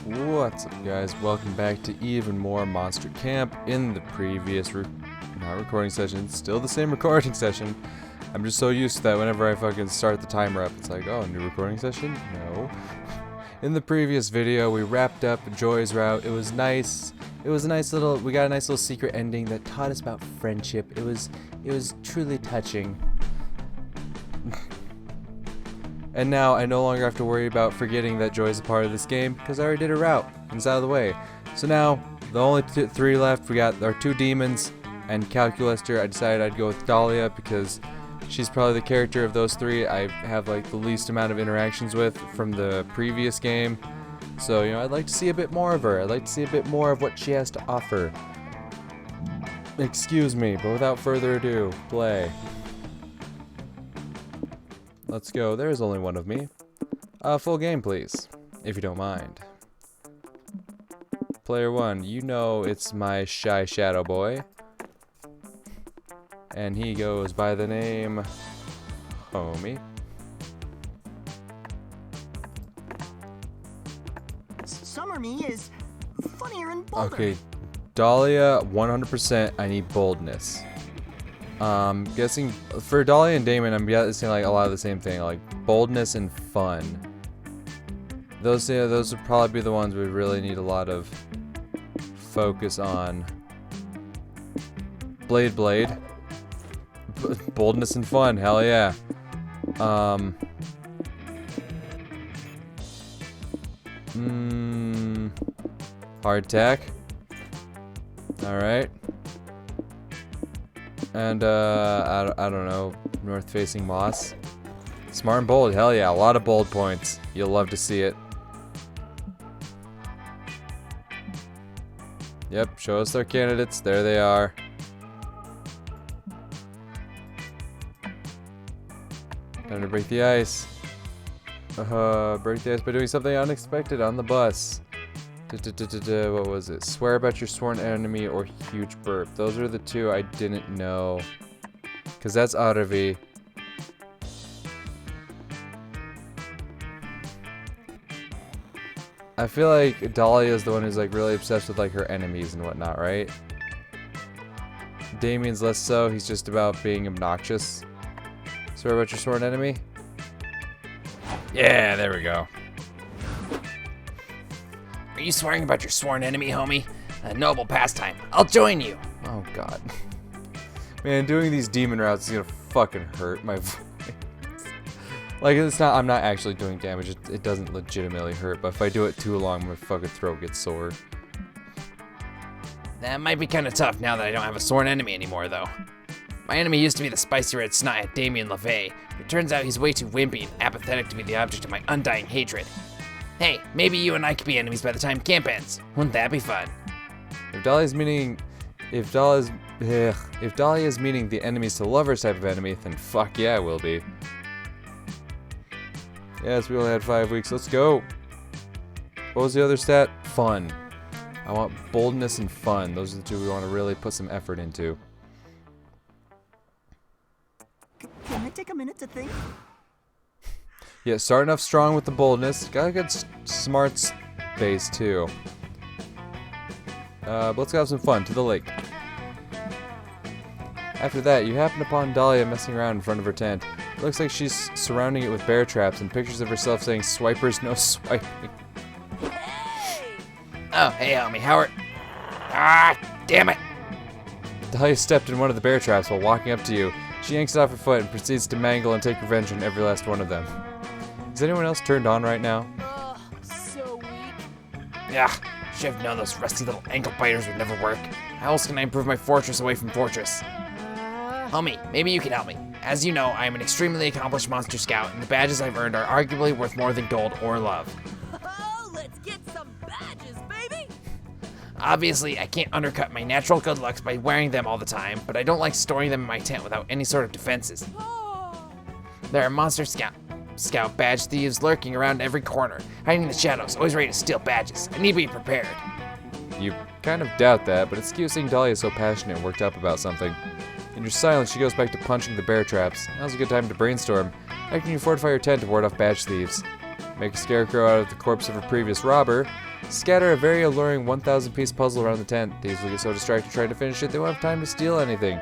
What's up, guys? Welcome back to even more Monster Camp. In the previous not recording session, it's still the same recording session. I'm just so used to that whenever I fucking start the timer up, it's like, oh, new recording session? No. In the previous video, we wrapped up Joy's route. It was nice. It was a nice little, we got a nice little secret ending that taught us about friendship. It was truly touching. And now I no longer have to worry about forgetting that Joy's a part of this game because I already did a route and it's out of the way. So now the only three left, we got our two demons and Calculaster. I decided I'd go with Dahlia because she's probably the character of those three I have like the least amount of interactions with from the previous game. So, you know, I'd like to see a bit more of her. I'd like to see a bit more of what she has to offer. Excuse me, but without further ado, play. Let's go. There's only one of me. Full game, please, if you don't mind. Player one, you know it's my shy shadow boy. And he goes by the name Homie. Summer me is funnier and bolder. Okay, Dahlia, 100%. I need boldness. Guessing for Dahlia and Damon, I'm guessing like a lot of the same thing, like boldness and fun. Those would probably be the ones we really need a lot of focus on. Blade. Boldness and fun, hell yeah. Hard attack. Alright. And, I don't know, north-facing moss. Smart and bold, hell yeah, a lot of bold points. You'll love to see it. Yep, show us their candidates, there they are. Time to break the ice. Break the ice by doing something unexpected on the bus. What was it? Swear about your sworn enemy or huge burp. Those are the two I didn't know. Because that's Aravi. I feel like Dahlia is the one who's like really obsessed with like her enemies and whatnot, right? Damien's less so. He's just about being obnoxious. Swear about your sworn enemy? Yeah, there we go. Are you swearing about your sworn enemy, homie? A noble pastime. I'll join you. Oh god. Man, doing these demon routes is gonna fucking hurt my voice. Like, it's not, I'm not actually doing damage, it doesn't legitimately hurt, but if I do it too long, my fucking throat gets sore. That might be kind of tough now that I don't have a sworn enemy anymore, though. My enemy used to be the spicy red snot Damien LaVey, but it turns out he's way too wimpy and apathetic to be the object of my undying hatred. Hey, maybe you and I could be enemies by the time camp ends. Wouldn't that be fun? If Dahlia's meaning the enemies to lovers type of enemy, then fuck yeah, it will be. Yes, we only had 5 weeks. Let's go. What was the other stat? Fun. I want boldness and fun. Those are the two we want to really put some effort into. Can I take a minute to think? Yeah, starting off strong with the boldness. Got a good smarts base too. But let's go have some fun. To the lake. After that, you happen upon Dahlia messing around in front of her tent. It looks like she's surrounding it with bear traps and pictures of herself saying, "Swipers, no swiping." Oh, hey, homie, Howard. Ah, damn it. Dahlia stepped in one of the bear traps while walking up to you. She yanks it off her foot and proceeds to mangle and take revenge on every last one of them. Is anyone else turned on right now? So weak. Yeah, should have known those rusty little ankle biters would never work. How else can I improve my fortress away from fortress? Homie, maybe you can help me. As you know, I am an extremely accomplished monster scout, and the badges I've earned are arguably worth more than gold or love. Oh, let's get some badges, baby! Obviously, I can't undercut my natural good looks by wearing them all the time, but I don't like storing them in my tent without any sort of defenses. There are monster scout badge thieves lurking around every corner, hiding in the shadows, always ready to steal badges. I need to be prepared. You kind of doubt that, but it's cute seeing Dahlia so passionate and worked up about something. In your silence, she goes back to punching the bear traps. Now's a good time to brainstorm. How can you fortify your tent to ward off badge thieves? Make a scarecrow out of the corpse of a previous robber. Scatter a very alluring 1,000-piece puzzle around the tent. Thieves will get so distracted trying to finish it, they won't have time to steal anything.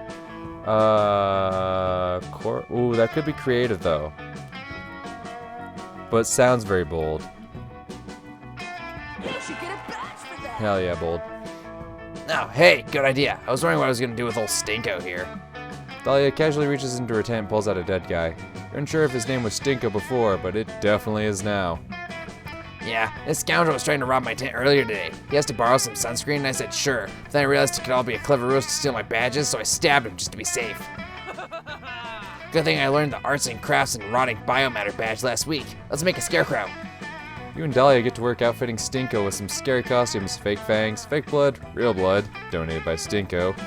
Ooh, that could be creative, though. But sounds very bold. You should get a badge for that. Hell yeah, bold. Oh, hey, good idea. I was wondering what I was gonna do with old Stinko here. Dahlia casually reaches into her tent and pulls out a dead guy. You're unsure if his name was Stinko before, but it definitely is now. Yeah, this scoundrel was trying to rob my tent earlier today. He asked to borrow some sunscreen, and I said sure. Then I realized it could all be a clever ruse to steal my badges, so I stabbed him just to be safe. Good thing I learned the arts and crafts and rotting biomatter badge last week. Let's make a scarecrow. You and Dahlia get to work outfitting Stinko with some scary costumes, fake fangs, fake blood, real blood, donated by Stinko,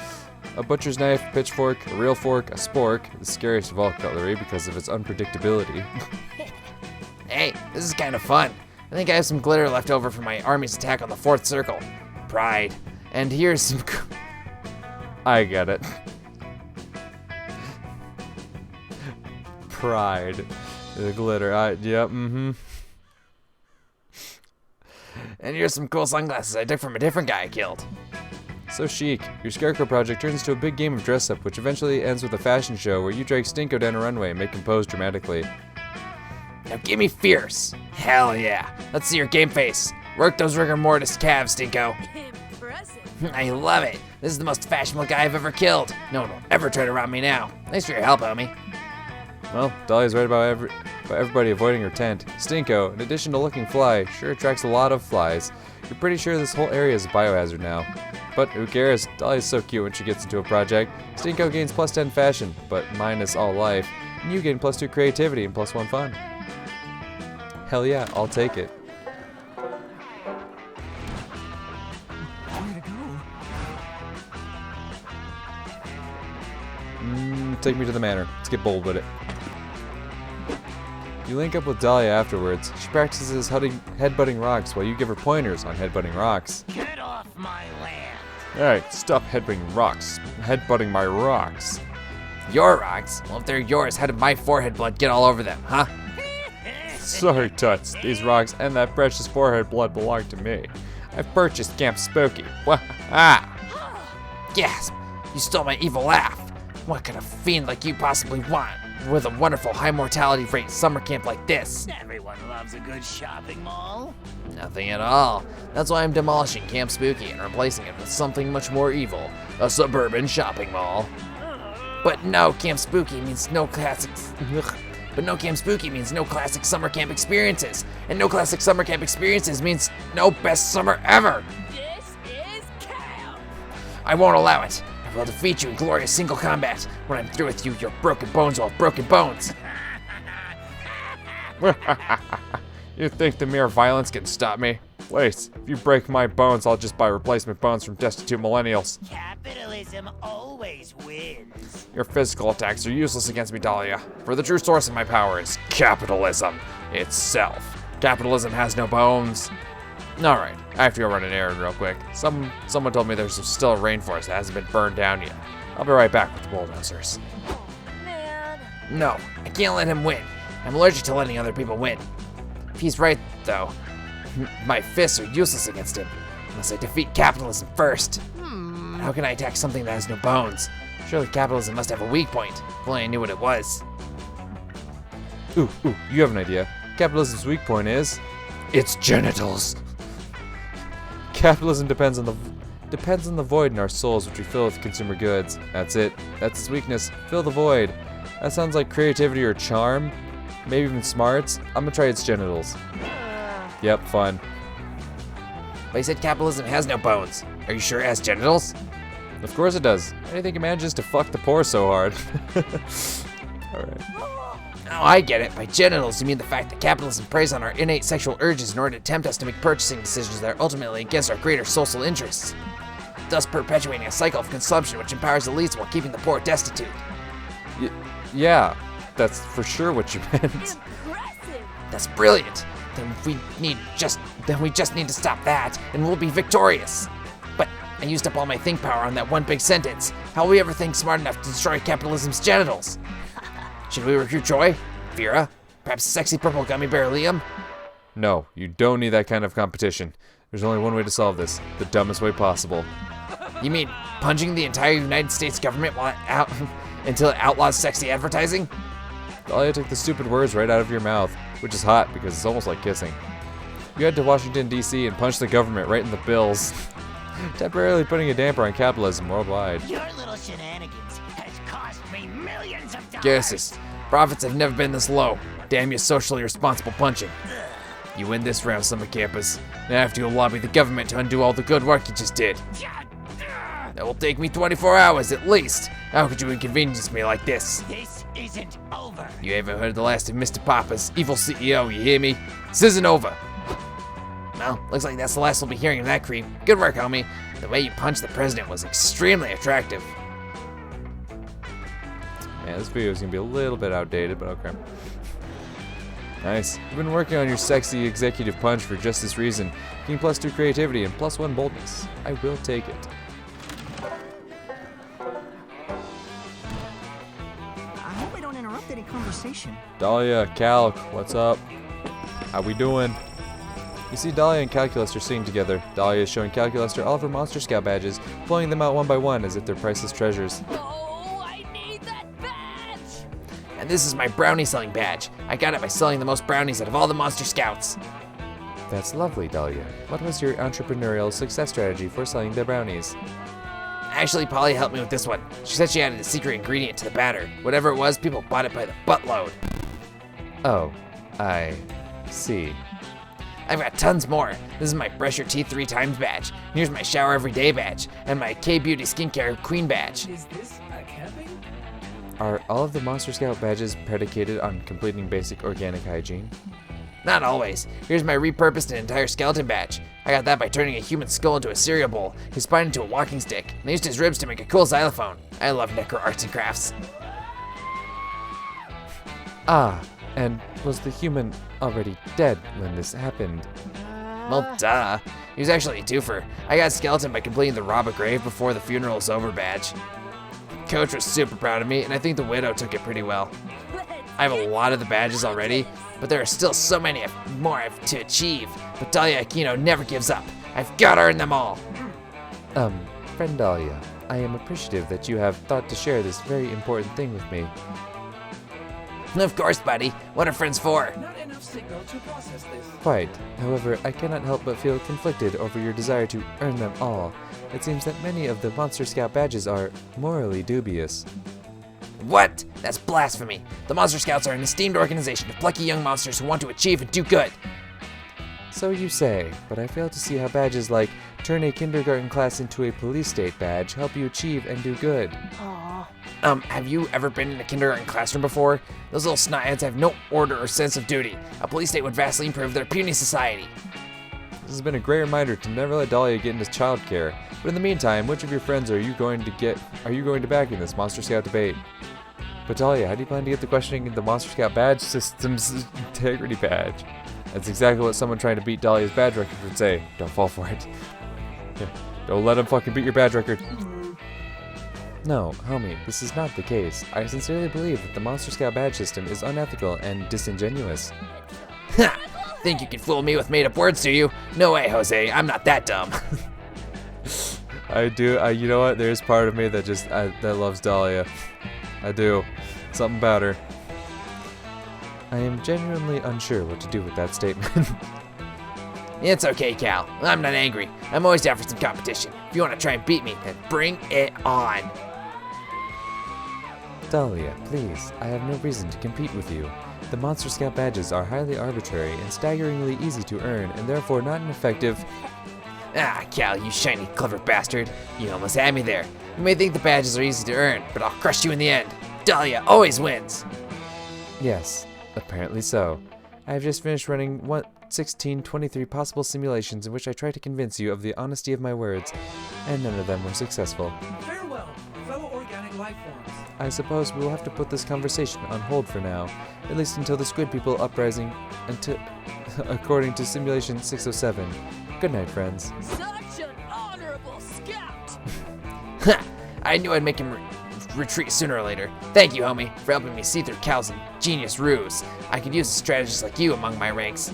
a butcher's knife, pitchfork, a real fork, a spork, the scariest of all cutlery because of its unpredictability. Hey, this is kind of fun. I think I have some glitter left over from my army's attack on the 4th circle. Pride. And here's some... I get it. Pride. The glitter. Yep, mm-hmm. And here's some cool sunglasses I took from a different guy I killed. So chic. Your Scarecrow project turns into a big game of dress-up, which eventually ends with a fashion show where you drag Stinko down a runway and make him pose dramatically. Now give me fierce. Hell yeah. Let's see your game face. Work those rigor mortis calves, Stinko. Impressive. I love it. This is the most fashionable guy I've ever killed. No one will ever try to rob me now. Thanks for your help, homie. Well, Dahlia's right about everybody avoiding her tent. Stinko, in addition to looking fly, sure attracts a lot of flies. You're pretty sure this whole area is a biohazard now. But who cares? Dahlia's so cute when she gets into a project. Stinko gains +10 fashion, but minus all life. And you gain +2 creativity and +1 fun. Hell yeah, I'll take it. Way to go. Take me to the manor. Let's get bold with it. You link up with Dahlia afterwards. She practices headbutting rocks while you give her pointers on headbutting rocks. Get off my land. Alright, stop headbutting rocks. Headbutting my rocks. Your rocks? Well, if they're yours, how did my forehead blood get all over them, huh? Sorry, Tuts. These rocks and that precious forehead blood belong to me. I've purchased Camp Spooky. Gasp! You stole my evil laugh. What could a fiend like you possibly want with a wonderful high mortality rate summer camp like this? Everyone loves a good shopping mall. Nothing at all. That's why I'm demolishing Camp Spooky and replacing it with something much more evil, a suburban shopping mall. But no Camp Spooky means no classics. But no Camp Spooky means no classic summer camp experiences. And no classic summer camp experiences means no best summer ever. This is camp. I won't allow it. I will defeat you in glorious single combat. When I'm through with you, your broken bones will have broken bones. You think the mere violence can stop me? Wait, if you break my bones, I'll just buy replacement bones from destitute millennials. Capitalism always wins. Your physical attacks are useless against me, Dahlia. For the true source of my power is capitalism itself. Capitalism has no bones. Alright, I have to go run an errand real quick. Someone told me there's still a rainforest that hasn't been burned down yet. I'll be right back with the bulldozers. Man. No, I can't let him win. I'm allergic to letting other people win. If he's right, though, my fists are useless against him, unless I defeat capitalism first. But how can I attack something that has no bones? Surely capitalism must have a weak point, if only I knew what it was. Ooh, you have an idea. Capitalism's weak point is... its genitals. Capitalism depends on the void in our souls which we fill with consumer goods. That's it. That's its weakness. Fill the void. That sounds like creativity or charm. Maybe even smarts. I'm gonna try its genitals. Yep, fun. But you said capitalism has no bones. Are you sure it has genitals? Of course it does. How do you think it manages to fuck the poor so hard? Alright. Oh, I get it. By genitals, you mean the fact that capitalism preys on our innate sexual urges in order to tempt us to make purchasing decisions that are ultimately against our greater social interests, thus perpetuating a cycle of consumption which empowers elites while keeping the poor destitute. Yeah, that's for sure what you meant. Impressive. That's brilliant. Then we just need to stop that, and we'll be victorious. But I used up all my think power on that one big sentence. How will we ever think smart enough to destroy capitalism's genitals? Should we recruit Joy? Vera? Perhaps sexy purple gummy bear Liam? No, you don't need that kind of competition. There's only one way to solve this, the dumbest way possible. You mean punching the entire United States government until it outlaws sexy advertising? Dahlia took the stupid words right out of your mouth, which is hot because it's almost like kissing. You head to Washington, D.C. and punch the government right in the bills, temporarily putting a damper on capitalism worldwide. Your little shenanigans has cost me millions of dollars. Guesses. Profits have never been this low. Damn your socially responsible punching. You win this round, Summer Campus. Now I have to go lobby the government to undo all the good work you just did. That will take me 24 hours at least. How could you inconvenience me like this? This isn't over. You haven't heard the last of Mr. Papa's evil CEO, you hear me? This isn't over. Well, looks like that's the last we'll be hearing of that creep. Good work, homie. The way you punched the president was extremely attractive. Man, this video is gonna be a little bit outdated, but okay. Nice. You've been working on your sexy executive punch for just this reason. Getting +2 creativity and +1 boldness. I will take it. I hope I don't interrupt any conversation. Dahlia, Calc, what's up? How we doing? You see Dahlia and Calculus are sitting together. Dahlia is showing Calculus all of her Monster Scout badges, pulling them out one by one as if they're priceless treasures. Oh, I need that badge! And this is my brownie selling badge. I got it by selling the most brownies out of all the Monster Scouts. That's lovely, Dahlia. What was your entrepreneurial success strategy for selling the brownies? Actually, Polly helped me with this one. She said she added a secret ingredient to the batter. Whatever it was, people bought it by the buttload. Oh, I see. I've got tons more. This is my brush your teeth 3 times badge. Here's my shower every day badge. And my K-Beauty skincare queen badge. Is this a camping? Are all of the Monster Scout badges predicated on completing basic organic hygiene? Not always. Here's my repurposed and entire skeleton badge. I got that by turning a human skull into a cereal bowl, his spine into a walking stick, and I used his ribs to make a cool xylophone. I love necro arts and crafts. Ah, and was the human already dead when this happened? Well, duh. He was actually a twofer. I got skeleton by completing the rob a grave before the funeral is over badge. Coach was super proud of me, and I think the widow took it pretty well. I have a lot of the badges already, but there are still so many more I have to achieve. But Dahlia Aquino never gives up. I've got to earn them all. Friend Dahlia, I am appreciative that you have thought to share this very important thing with me. Of course, buddy. What are friends for? Not enough signal to process this. Quite. However, I cannot help but feel conflicted over your desire to earn them all. It seems that many of the Monster Scout badges are morally dubious. What? That's blasphemy. The Monster Scouts are an esteemed organization of plucky young monsters who want to achieve and do good. So you say, but I fail to see how badges like turn a kindergarten class into a police state badge help you achieve and do good. Have you ever been in a kindergarten classroom before? Those little snotheads have no order or sense of duty. A police state would vastly improve their puny society. This has been a great reminder to never let Dahlia get into childcare. But in the meantime, which of your friends are you going to back in this Monster Scout debate? But Dahlia, how do you plan to get the questioning the Monster Scout badge system's integrity badge? That's exactly what someone trying to beat Dahlia's badge record would say. Don't fall for it. Yeah, don't let him fucking beat your badge record. No, homie, this is not the case. I sincerely believe that the Monster Scout badge system is unethical and disingenuous. Ha! Think you can fool me with made-up words, do you? No way, Jose. I'm not that dumb. I do. You know what? There's part of me that just that loves Dahlia. I do. Something about her. I am genuinely unsure what to do with that statement. It's okay, Cal. I'm not angry. I'm always down for some competition. If you want to try and beat me, then bring it on. Dahlia, please. I have no reason to compete with you. The Monster Scout badges are highly arbitrary and staggeringly easy to earn, and therefore not an effective... Ah, Cal, you shiny, clever bastard. You almost had me there. You may think the badges are easy to earn, but I'll crush you in the end. Dahlia always wins. Yes, apparently so. I have just finished running 1623 possible simulations in which I try to convince you of the honesty of my words, and none of them were successful. Farewell, fellow organic life forms. I suppose we will have to put this conversation on hold for now, at least until the Squid People uprising, according to Simulation 607. Good night, friends. Such an honorable scout! Ha! I knew I'd make him retreat sooner or later. Thank you, homie, for helping me see through Cal's ingenious ruse. I could use a strategist like you among my ranks.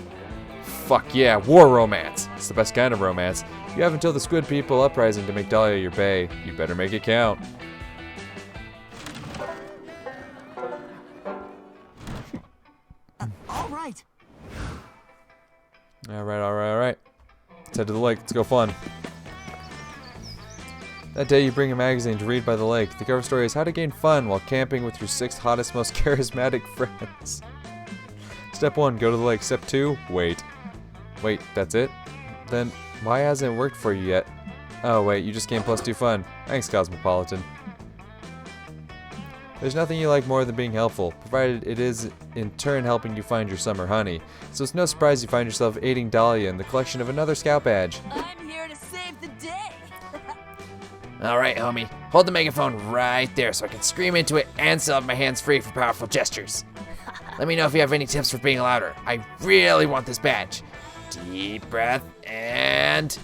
fuck yeah, war romance. It's the best kind of romance. You have until the squid people uprising to make Dahlia your bae. You better make it count. All right. Alright. Let's head to the lake. Let's go fun. That day you bring a magazine to read by the lake. The cover story is how to gain fun while camping with your 6 hottest, most charismatic friends. Step 1, go to the lake. Step 2, wait. Wait, that's it? Then why hasn't it worked for you yet? Oh wait, you just gained +2 fun. Thanks, Cosmopolitan. There's nothing you like more than being helpful, provided it is in turn helping you find your summer honey. So it's no surprise you find yourself aiding Dahlia in the collection of another scout badge. I'm here to save the day. All right, homie. Hold the megaphone right there so I can scream into it and still have my hands free for powerful gestures. Let me know if you have any tips for being louder. I really want this badge. Deep breath and...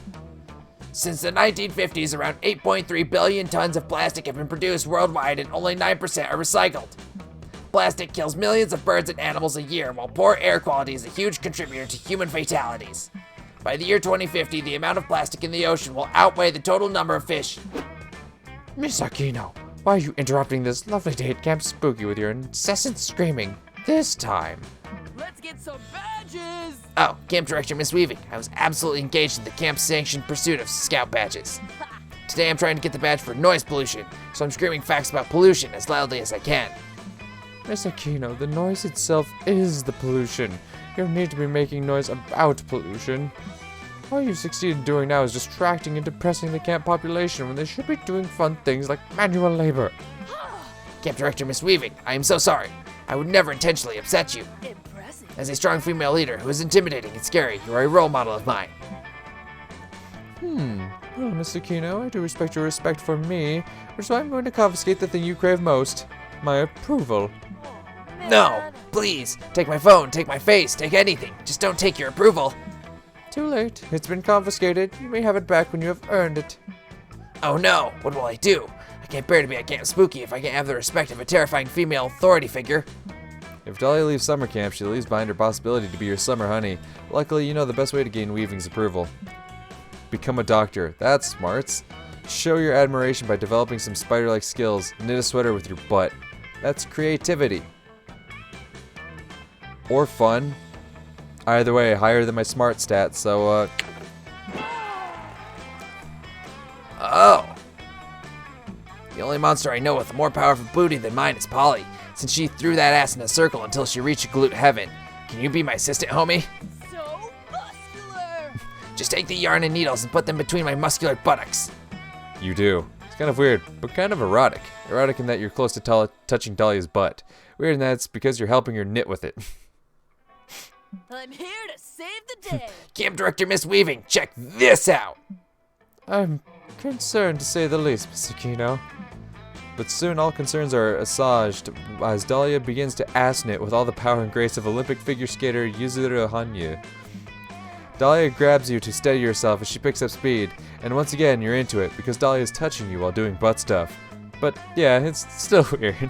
Since the 1950s, around 8.3 billion tons of plastic have been produced worldwide and only 9% are recycled. Plastic kills millions of birds and animals a year, while poor air quality is a huge contributor to human fatalities. By the year 2050, the amount of plastic in the ocean will outweigh the total number of fish. Miss Aquino, why are you interrupting this lovely day at Camp Spooky with your incessant screaming? This time. Let's get some badges. Oh, Camp Director Miss Weaving. I was absolutely engaged in the camp-sanctioned pursuit of scout badges. Today I'm trying to get the badge for noise pollution, so I'm screaming facts about pollution as loudly as I can. Miss Aquino, the noise itself is the pollution. You don't need to be making noise about pollution. All you've succeeded in doing now is distracting and depressing the camp population when they should be doing fun things like manual labor. Camp Director Miss Weaving, I am so sorry. I would never intentionally upset you. Impressive. As a strong female leader who is intimidating and scary, you are a role model of mine. Well, Miss Aquino, I do respect your respect for me, which is why I'm going to confiscate the thing you crave most. My approval. No, please, take my phone, take my face, take anything. Just don't take your approval. Too late. It's been confiscated. You may have it back when you have earned it. Oh no, what will I do? I can't bear to be at Camp Spooky if I can't have the respect of a terrifying female authority figure. If Dahlia leaves summer camp, she leaves behind her possibility to be your summer honey. Luckily, you know the best way to gain Weaving's approval. Become a doctor. That's smarts. Show your admiration by developing some spider-like skills. Knit a sweater with your butt. That's creativity. Or fun. Either way, higher than my smart stats, so, Oh. The only monster I know with a more powerful booty than mine is Polly, since she threw that ass in a circle until she reached glute heaven. Can you be my assistant, homie? So muscular. Just take the yarn and needles and put them between my muscular buttocks. you do. It's kind of weird, but kind of erotic. Erotic in that you're close to touching Dahlia's butt. Weird in that it's because you're helping her knit with it. I'm here to save the day. Camp Director Miss Weaving, check this out. I'm concerned to say the least, Miss Aquino. But soon all concerns are assuaged as Dahlia begins to ass knit with all the power and grace of Olympic figure skater Yuzuru Hanyu. Dahlia grabs you to steady yourself as she picks up speed, and once again you're into it because Dahlia is touching you while doing butt stuff. But yeah, it's still weird.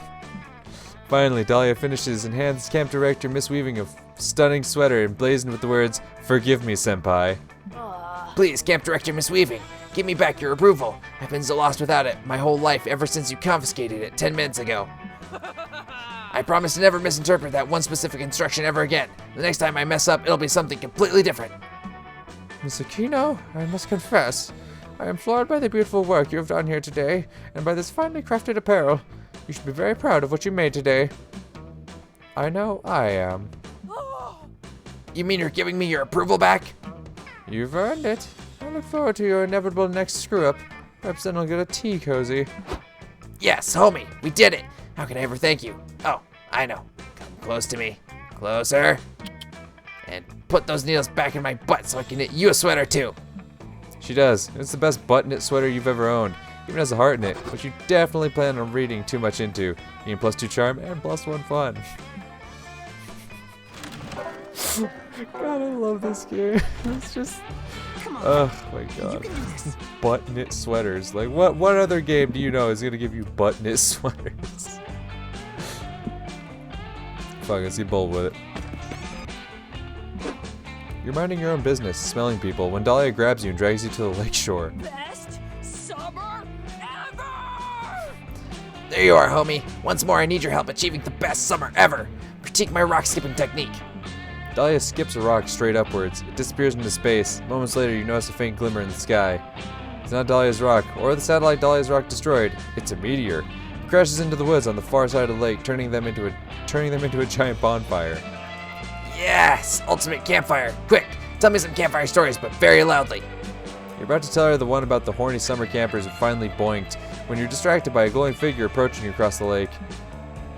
Finally, Dahlia finishes and hands Camp Director Miss Weaving a stunning sweater emblazoned with the words, "Forgive me, Senpai." Please, Camp Director Miss Weaving, give me back your approval. I've been so lost without it my whole life ever since you confiscated it 10 minutes ago. I promise to never misinterpret that one specific instruction ever again. The next time I mess up, it'll be something completely different. Miss Aquino, I must confess, I am floored by the beautiful work you have done here today, and by this finely crafted apparel. You should be very proud of what you made today. I know I am. You mean you're giving me your approval back? You've earned it. I look forward to your inevitable next screw-up. Perhaps then I'll get a tea cozy. Yes, homie, we did it. How can I ever thank you? Oh, I know. Come close to me. Closer. And put those needles back in my butt so I can knit you a sweater too. She does. It's the best butt knit sweater you've ever owned. Even has a heart in it, which you definitely plan on reading too much into. Gain +2 charm and +1 fun. God, I love this game. It's just, Come on. oh my You god. can do this. Butt knit sweaters. Like, what other game do you know is gonna give you butt knit sweaters? Fuck, let's get bold with it. You're minding your own business, smelling people, when Dahlia grabs you and drags you to the lake shore. Best summer ever! There you are, homie. Once more, I need your help achieving the best summer ever. Critique my rock skipping technique. Dahlia skips a rock straight upwards. It disappears into space. Moments later, you notice a faint glimmer in the sky. It's not Dahlia's rock, or the satellite Dahlia's rock destroyed. It's a meteor. It crashes into the woods on the far side of the lake, turning them into a giant bonfire. Yes! Ultimate campfire. Quick, tell me some campfire stories, but very loudly. You're about to tell her the one about the horny summer campers who finally boinked, when you're distracted by a glowing figure approaching you across the lake.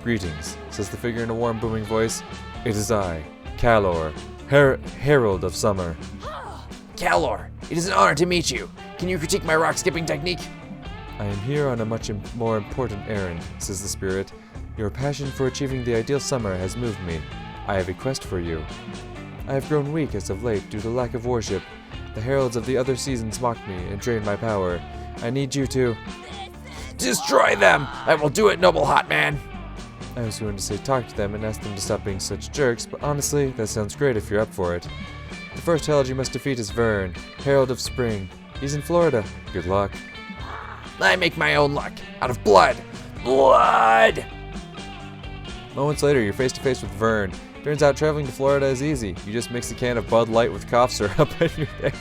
Greetings, says the figure in a warm, booming voice. It is I, Calor, Herald of Summer. Calor, it is an honor to meet you. Can you critique my rock skipping technique? I am here on a much more important errand, says the spirit. Your passion for achieving the ideal summer has moved me. I have a quest for you. I have grown weak as of late due to lack of worship. The heralds of the other seasons mocked me and drained my power. I need you to... Destroy them! I will do it, noble hot man! I was going to say talk to them and ask them to stop being such jerks, but honestly, that sounds great if you're up for it. The first herald you must defeat is Vern, Herald of Spring. He's in Florida. Good luck. I make my own luck. Out of blood. Blood! Moments later, you're face to face with Vern. Turns out traveling to Florida is easy. You just mix a can of Bud Light with cough syrup and you're there.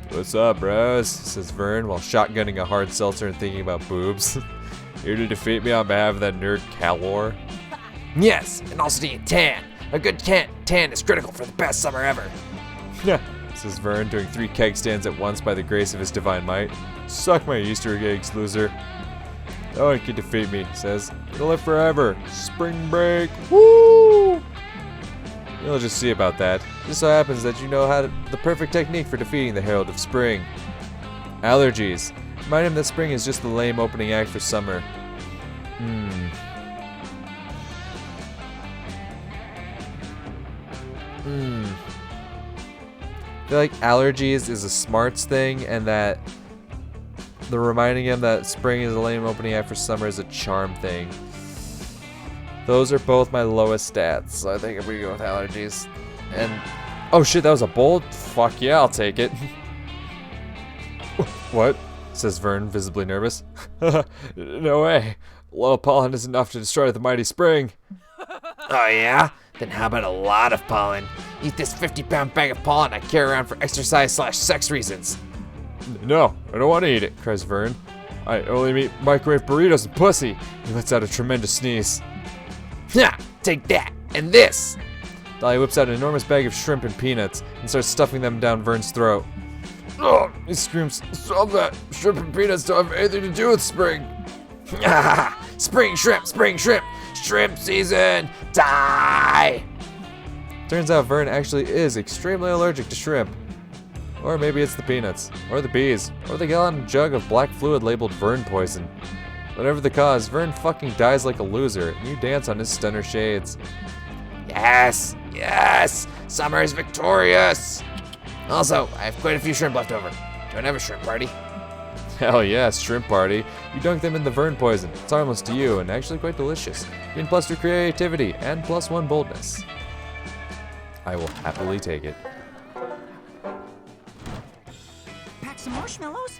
What's up, bros? Says Vern while shotgunning a hard seltzer and thinking about boobs. Here to defeat me on behalf of that nerd Calor? Yes, and also to get tan. A good tan is critical for the best summer ever. Yeah, says Vern, doing 3 keg stands at once by the grace of his divine might. Suck my Easter eggs, loser. No one can defeat me, he says. It'll live forever. Spring break. Woo! You'll just see about that. Just so happens that you know the perfect technique for defeating the Herald of Spring. Allergies. Remind him that spring is just the lame opening act for summer. I feel like allergies is a smarts thing, and that the reminding him that spring is a lame opening act for summer is a charm thing. Those are both my lowest stats, so I think I'm gonna go with allergies. And oh shit, that was a bold. Fuck yeah, I'll take it. What? Says Vern, visibly nervous. No way. Low pollen is enough to destroy the mighty spring. Oh yeah? Then how about a lot of pollen? Eat this 50-pound bag of pollen I carry around for exercise/sex reasons. No, I don't want to eat it, cries Vern. I only eat microwave burritos and pussy. He lets out a tremendous sneeze. Ha! Take that! And this! Dahlia whips out an enormous bag of shrimp and peanuts and starts stuffing them down Vern's throat. Oh, he screams, stop that! Shrimp and peanuts don't have anything to do with spring. Spring shrimp! Spring shrimp! Shrimp season! Die! Turns out Vern actually is extremely allergic to shrimp. Or maybe it's the peanuts, or the bees, or the gallon jug of black fluid labeled Vern poison. Whatever the cause, Vern fucking dies like a loser, and you dance on his stunner shades. Yes! Yes! Summer is victorious! Also, I have quite a few shrimp left over. Do you want to have a shrimp party? Hell yeah, shrimp party. You dunk them in the Vern poison. It's harmless to you, and actually quite delicious. Gain +2 creativity, and +1 boldness. I will happily take it. Pack some marshmallows?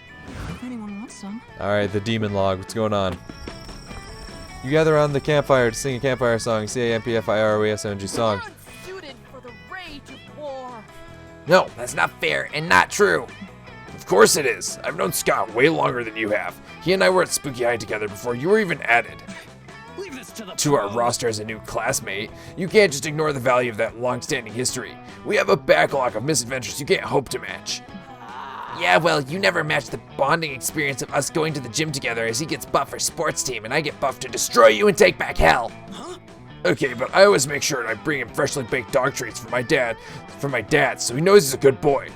If anyone wants some. Alright, the demon log, what's going on? You gather around the campfire to sing a campfire song, CAMPFIROESONG song. Not suited for the rage of war. No, that's not fair and not true. Of course it is. I've known Scott way longer than you have. He and I were at Spooky High together before you were even added to our roster as a new classmate. You can't just ignore the value of that long-standing history. We have a backlog of misadventures you can't hope to match. Yeah, well, you never matched the bonding experience of us going to the gym together as he gets buff for sports team and I get buff to destroy you and take back hell. Okay, but I always make sure I bring him freshly baked dog treats for my dad, so he knows he's a good boy.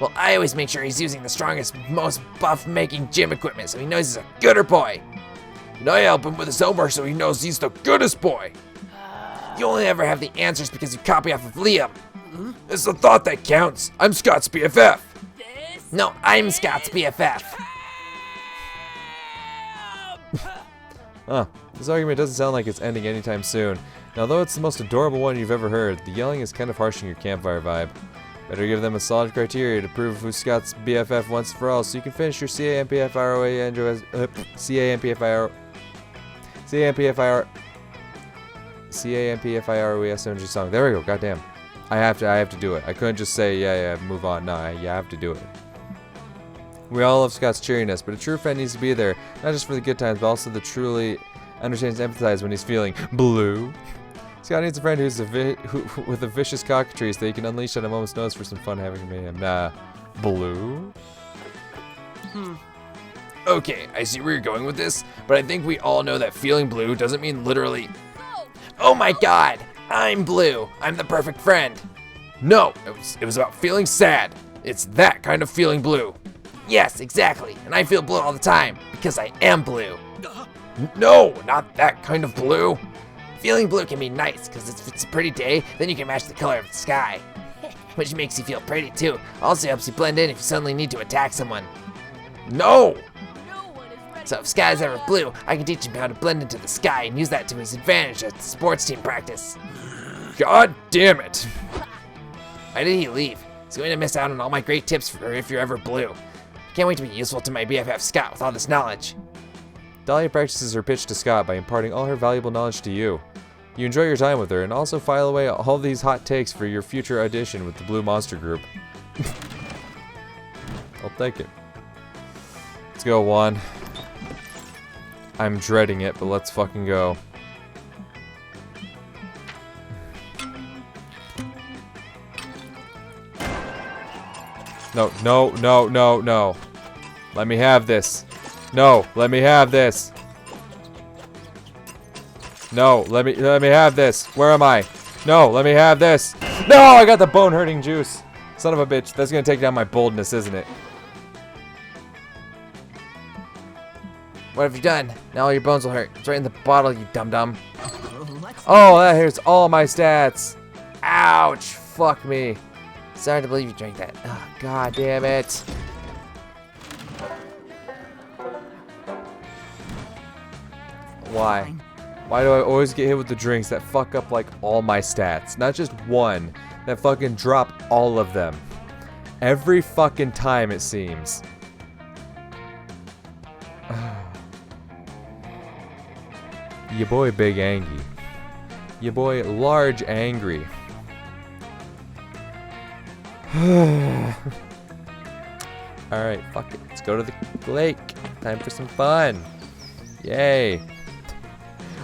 Well, I always make sure he's using the strongest, most buff-making gym equipment so he knows he's a gooder boy. And I help him with his homework so he knows he's the goodest boy. You only ever have the answers because you copy off of Liam. It's the thought that counts. I'm Scott's BFF. No, I'm Scott's BFF. Huh. This argument doesn't sound like it's ending anytime soon. Now, though it's the most adorable one you've ever heard, the yelling is kind of harshing your campfire vibe. Better give them a solid criteria to prove who's Scott's BFF once for all, so you can finish your CAMPFIROS energy song. There we go. Goddamn. I have to do it. I couldn't just say yeah, move on. No, you have to do it. We all love Scott's cheeriness, but a true friend needs to be there, not just for the good times, but also the truly understands and empathize when he's feeling blue. Scott needs a friend who's with a vicious cockatrice that he can unleash at a moment's notice for some fun having mayhem. Nah, blue. Okay, I see where you're going with this, but I think we all know that feeling blue doesn't mean literally, oh my god, I'm blue, I'm the perfect friend. No, it was about feeling sad. It's that kind of feeling blue. Yes, exactly, and I feel blue all the time, because I am blue. No, not that kind of blue. Feeling blue can be nice, because if it's a pretty day, then you can match the color of the sky. Which makes you feel pretty too. Also helps you blend in if you suddenly need to attack someone. No! So if Sky's ever blue, I can teach him how to blend into the sky and use that to his advantage at the sports team practice. God damn it! Why did he leave? He's going to miss out on all my great tips for if you're ever blue. Can't wait to be useful to my BFF Scott with all this knowledge. Dahlia practices her pitch to Scott by imparting all her valuable knowledge to you. You enjoy your time with her and also file away all these hot takes for your future audition with the Blue Monster Group. I'll take it. Let's go, Juan. I'm dreading it, but let's fucking go. No, no, no, no, no. Let me have this. No, let me have this. No, let me have this. Where am I? No, let me have this. No, I got the bone hurting juice. Son of a bitch. That's gonna take down my boldness, isn't it? What have you done? Now all your bones will hurt. It's right in the bottle, you dum-dum. Oh, that hurts all my stats. Ouch! Fuck me. Sorry to believe you drank that. Oh, God damn it. Why? Why do I always get hit with the drinks that fuck up like all my stats? Not just one, that fucking drop all of them. Every fucking time it seems. Your boy Big Angry. Your boy Large Angry. Alright, fuck it. Let's go to the lake. Time for some fun. Yay.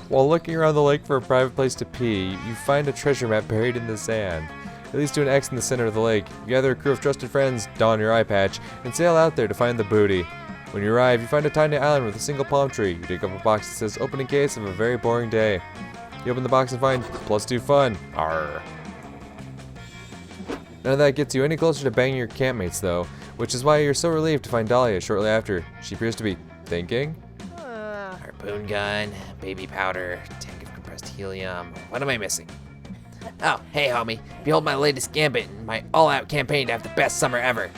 While looking around the lake for a private place to pee, you find a treasure map buried in the sand. It leads to an X in the center of the lake. You gather a crew of trusted friends, don your eye patch, and sail out there to find the booty. When you arrive, you find a tiny island with a single palm tree. You dig up a box that says, open in case of a very boring day. You open the box and find +2 fun. Arr. None of that gets you any closer to banging your campmates though, which is why you're so relieved to find Dahlia shortly after. She appears to be thinking. Harpoon gun, baby powder, tank of compressed helium. What am I missing? Oh, hey homie. Behold my latest gambit in my all-out campaign to have the best summer ever.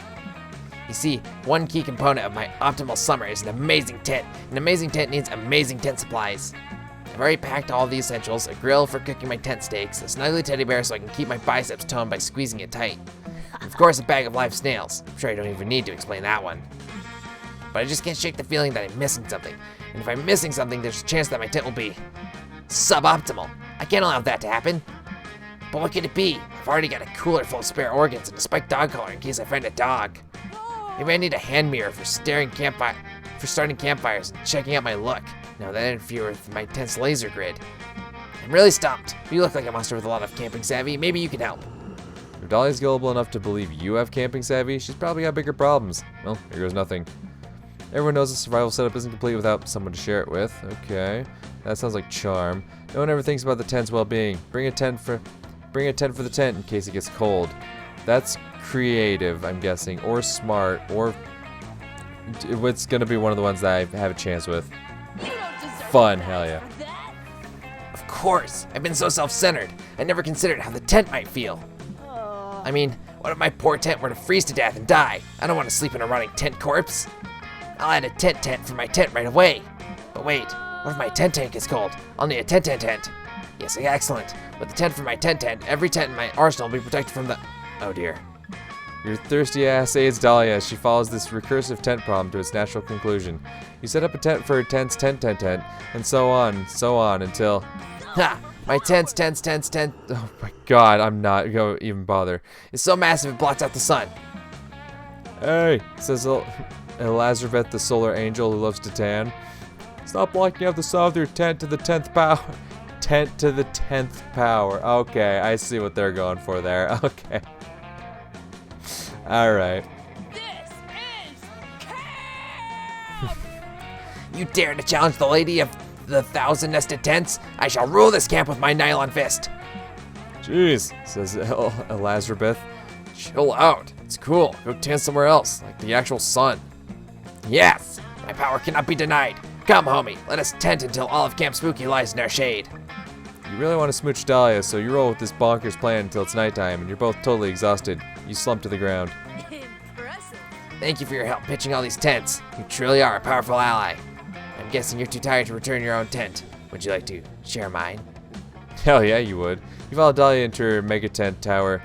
You see, one key component of my optimal summer is an amazing tent. An amazing tent needs amazing tent supplies. I've already packed all the essentials, a grill for cooking my tent steaks, a snuggly teddy bear so I can keep my biceps toned by squeezing it tight. And of course, a bag of live snails. I'm sure I don't even need to explain that one. But I just can't shake the feeling that I'm missing something. And if I'm missing something, there's a chance that my tent will be suboptimal. I can't allow that to happen. But what could it be? I've already got a cooler full of spare organs and a spiked dog collar in case I find a dog. Maybe I need a hand mirror for starting campfires and checking out my look. Now that interfere with my tent's laser grid. I'm really stumped. You look like a monster with a lot of camping savvy. Maybe you can help. If Dahlia's gullible enough to believe you have camping savvy, she's probably got bigger problems. Well, here goes nothing. Everyone knows the survival setup isn't complete without someone to share it with. Okay, that sounds like charm. No one ever thinks about the tent's well-being. Bring a tent for the tent in case it gets cold. That's creative, I'm guessing, or smart, or it's gonna be one of the ones that I have a chance with. Fun, hell yeah. Of course, I've been so self-centered. I never considered how the tent might feel. I mean, what if my poor tent were to freeze to death and die? I don't want to sleep in a running tent corpse. I'll add a tent for my tent right away. But wait, what if my tent tank is cold? I'll need a tent. Yes, excellent. With the tent for my tent, every tent in my arsenal will be protected from the... Oh dear. Your thirsty ass aids Dahlia as she follows this recursive tent problem to its natural conclusion. You set up a tent for her tent's tent, and so on, until... Ha! My tent. Oh my god, I'm not gonna even bother. It's so massive it blots out the sun. Hey, says Elazareth the solar angel who loves to tan. Stop blocking out the sun with your tent to the 10th power. Tent to the 10th power. Okay, I see what they're going for there. Okay. Alright. This is camp! You dare to challenge the lady of the 1,000 nested tents? I shall rule this camp with my nylon fist. Jeez, says Elazareth. Chill out. It's cool. Go tent somewhere else, like the actual sun. Yes! My power cannot be denied. Come, homie. Let us tent until all of Camp Spooky lies in our shade. You really want to smooch Dahlia, so you roll with this bonkers plan until it's nighttime, and you're both totally exhausted. You slump to the ground. Impressive. Thank you for your help pitching all these tents. You truly are a powerful ally. I'm guessing you're too tired to return your own tent. Would you like to share mine? Hell yeah, you would. You follow Dahlia into her mega tent tower.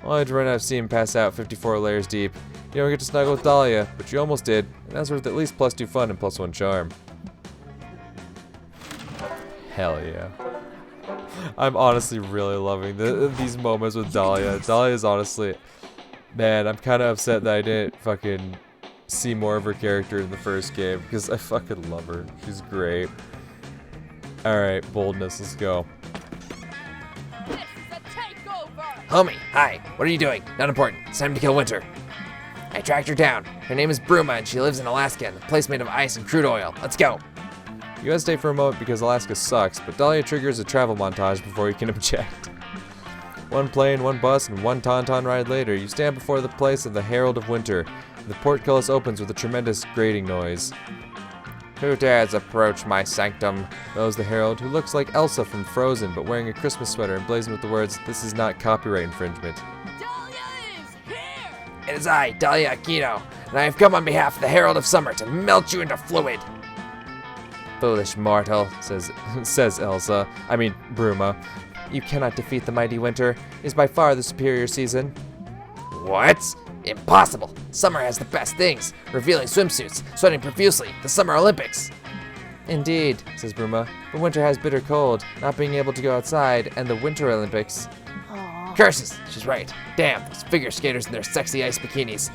Only to run out of steam and pass out 54 layers deep. You don't get to snuggle with Dahlia, but you almost did, and that's worth at least +2 fun and +1 charm. Hell yeah. I'm honestly really loving these moments with Dahlia. Dahlia is honestly... Man, I'm kind of upset that I didn't fucking see more of her character in the first game, because I fucking love her. She's great. Alright, boldness, let's go. This is a takeover! Homie, hi. What are you doing? Not important. It's time to kill Winter. I tracked her down. Her name is Bruma, and she lives in Alaska in a place made of ice and crude oil. Let's go. You hesitate for a moment because Alaska sucks, but Dahlia triggers a travel montage before you can object. One plane, one bus, and one tauntaun ride later, you stand before the place of the Herald of Winter. The portcullis opens with a tremendous grating noise. Who dares approach my sanctum? Bellows the Herald, who looks like Elsa from Frozen, but wearing a Christmas sweater emblazoned with the words, "This is not copyright infringement." Dahlia is here! It is I, Dahlia Aquino, and I have come on behalf of the Herald of Summer to melt you into fluid. Foolish mortal, says Bruma. You cannot defeat the mighty Winter. It is by far the superior season. What? Impossible. Summer has the best things. Revealing swimsuits, sweating profusely, the Summer Olympics. Indeed, says Bruma, but Winter has bitter cold, not being able to go outside, and the Winter Olympics. Curses, she's right. Damn, those figure skaters in their sexy ice bikinis.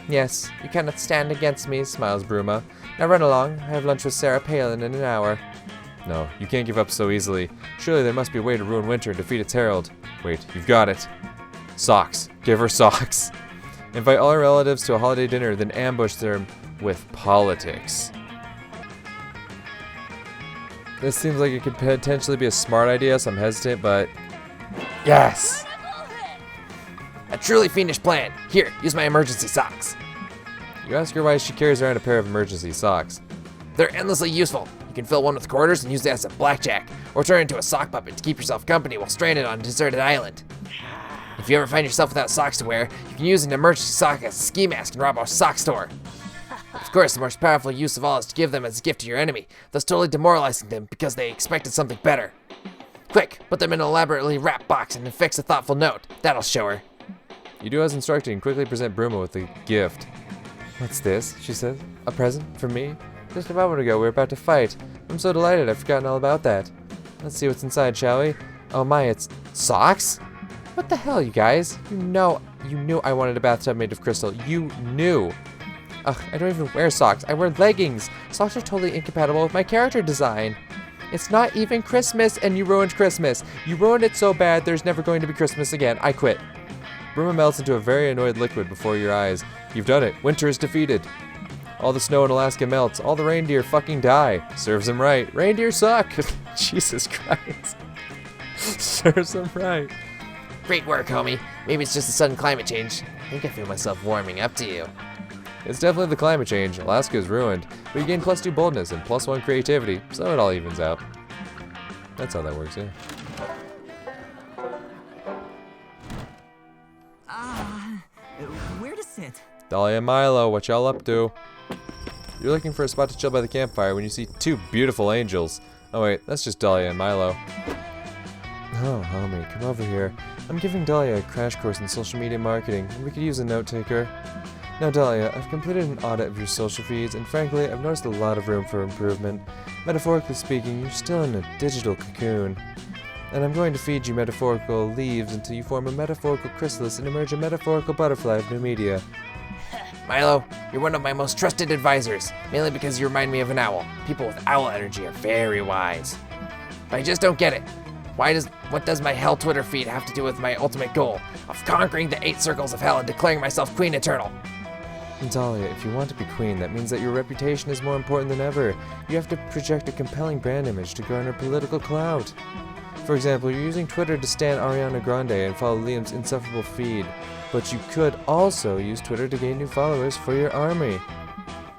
Yes, you cannot stand against me, smiles Bruma. Now run along. I have lunch with Sarah Palin in an hour. No, you can't give up so easily. Surely there must be a way to ruin Winter and defeat its herald. Wait, you've got it. Socks. Give her socks. Invite all her relatives to a holiday dinner, then ambush them with politics. This seems like it could potentially be a smart idea, so I'm hesitant, but... Yes! A truly fiendish plan. Here, use my emergency socks. You ask her why she carries around a pair of emergency socks. They're endlessly useful. You can fill one with quarters and use it as a blackjack, or turn into a sock puppet to keep yourself company while stranded on a deserted island. If you ever find yourself without socks to wear, you can use an emergency sock as a ski mask and rob a sock store. Of course, the most powerful use of all is to give them as a gift to your enemy, thus totally demoralizing them because they expected something better. Quick, put them in an elaborately wrapped box and affix a thoughtful note. That'll show her. You do as instructed and quickly present Bruma with the gift. What's this? She says. A present for me? Just a moment ago we were about to fight. I'm so delighted I've forgotten all about that. Let's see what's inside, shall we? Oh my, it's socks? What the hell, you guys? You knew I wanted a bathtub made of crystal. You knew. Ugh, I don't even wear socks. I wear leggings. Socks are totally incompatible with my character design. It's not even Christmas and you ruined Christmas. You ruined it so bad there's never going to be Christmas again. I quit. Bruma melts into a very annoyed liquid before your eyes. You've done it. Winter is defeated. All the snow in Alaska melts. All the reindeer fucking die. Serves them right. Reindeer suck. Jesus Christ. Serves them right. Great work, homie. Maybe it's just a sudden climate change. I think I feel myself warming up to you. It's definitely the climate change. Alaska is ruined. But you gain +2 boldness and +1 creativity, so it all evens out. That's how that works, yeah. Where to sit? Dahlia and Milo, what y'all up to? You're looking for a spot to chill by the campfire when you see two beautiful angels. Oh wait, that's just Dahlia and Milo. Oh, homie, come over here. I'm giving Dahlia a crash course in social media marketing, and we could use a note taker. Now Dahlia, I've completed an audit of your social feeds, and frankly, I've noticed a lot of room for improvement. Metaphorically speaking, you're still in a digital cocoon. And I'm going to feed you metaphorical leaves until you form a metaphorical chrysalis and emerge a metaphorical butterfly of new media. Milo, you're one of my most trusted advisors, mainly because you remind me of an owl. People with owl energy are very wise. But I just don't get it. What does my hell Twitter feed have to do with my ultimate goal of conquering the 8 circles of hell and declaring myself Queen Eternal? Dahlia, if you want to be queen, that means that your reputation is more important than ever. You have to project a compelling brand image to garner political clout. For example, you're using Twitter to stan Ariana Grande and follow Liam's insufferable feed, but you could also use Twitter to gain new followers for your army.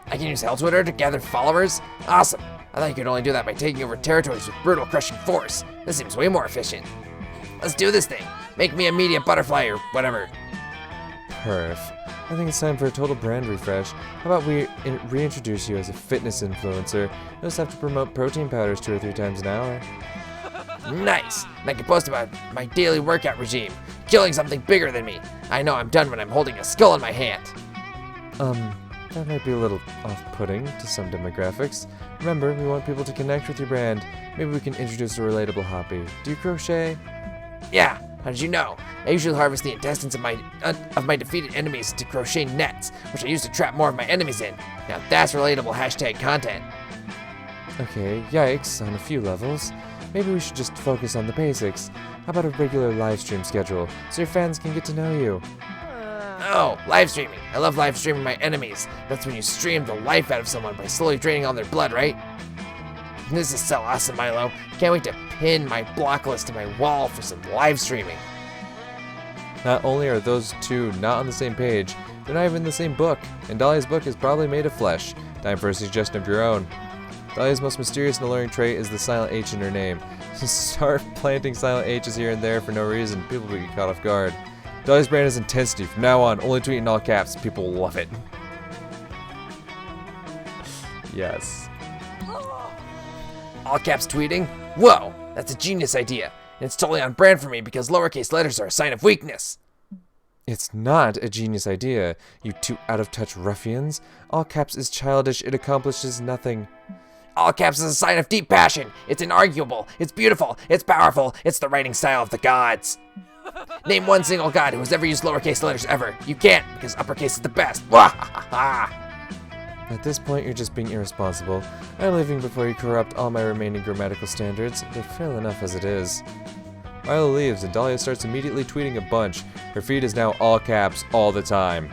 I can use hell Twitter to gather followers? Awesome. I thought you could only do that by taking over territories with brutal crushing force. This seems way more efficient. Let's do this thing. Make me a media butterfly or whatever. Perf. I think it's time for a total brand refresh. How about we reintroduce you as a fitness influencer? You'll just have to promote protein powders 2 or 3 times an hour. Nice! And I can post about my daily workout regime, killing something bigger than me. I know I'm done when I'm holding a skull in my hand. That might be a little off-putting to some demographics. Remember, we want people to connect with your brand. Maybe we can introduce a relatable hobby. Do you crochet? Yeah, how did you know? I usually harvest the intestines of my defeated enemies to crochet nets, which I use to trap more of my enemies in. Now that's relatable hashtag content. Okay, yikes, on a few levels. Maybe we should just focus on the basics. How about a regular live stream schedule, so your fans can get to know you? Oh, live streaming. I love live streaming my enemies. That's when you stream the life out of someone by slowly draining all their blood, right? This is so awesome, Milo. Can't wait to pin my block list to my wall for some live streaming. Not only are those two not on the same page, they're not even in the same book, and Dahlia's book is probably made of flesh. Time for a suggestion of your own. Dahlia's most mysterious and alluring trait is the silent H in her name. Start planting silent H's here and there for no reason. People will get caught off guard. Dahlia's brand is intensity. From now on, only tweet in all caps. People will love it. Yes. All caps tweeting? Whoa, that's a genius idea. And it's totally on brand for me because lowercase letters are a sign of weakness. It's not a genius idea, you two out-of-touch ruffians. All caps is childish. It accomplishes nothing. All caps is a sign of deep passion. It's inarguable. It's beautiful. It's powerful. It's the writing style of the gods. Name one single god who has ever used lowercase letters ever. You can't, because uppercase is the best. At this point, you're just being irresponsible. I'm leaving before you corrupt all my remaining grammatical standards. They're frail enough as it is. Milo leaves, and Dahlia starts immediately tweeting a bunch. Her feed is now all caps all the time.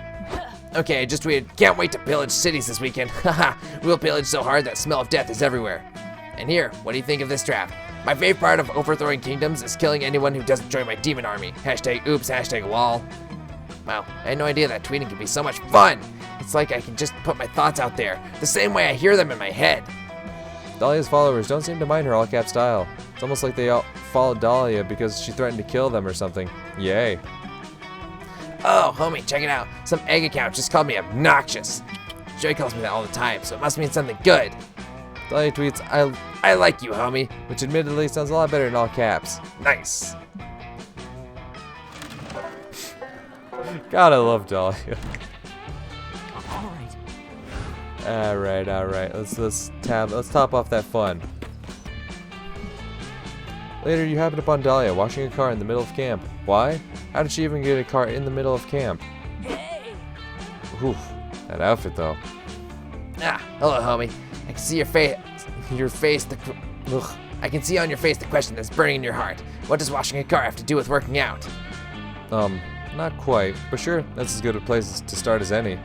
Okay, I just tweeted, can't wait to pillage cities this weekend. Haha, we'll pillage so hard that smell of death is everywhere. And here, what do you think of this draft? My favorite part of overthrowing kingdoms is killing anyone who doesn't join my demon army. Hashtag oops, hashtag lol. Wow, I had no idea that tweeting could be so much fun. It's like I can just put my thoughts out there, the same way I hear them in my head. Dahlia's followers don't seem to mind her all-cap style. It's almost like they all followed Dahlia because she threatened to kill them or something. Yay. Oh, homie, check it out. Some egg account just called me obnoxious. Joy calls me that all the time, so it must mean something good. Dahlia tweets, I like you, homie. which admittedly sounds a lot better in all caps. Nice. God, I love Dahlia. All right. Alright. Let's top off that fun. Later, you happen upon Dahlia washing a car in the middle of camp. Why? How did she even get a car in the middle of camp? Oof, that outfit though. Ah, hello, homie. I can see I can see on your face the question that's burning in your heart. What does washing a car have to do with working out? Not quite, but sure, that's as good a place to start as any.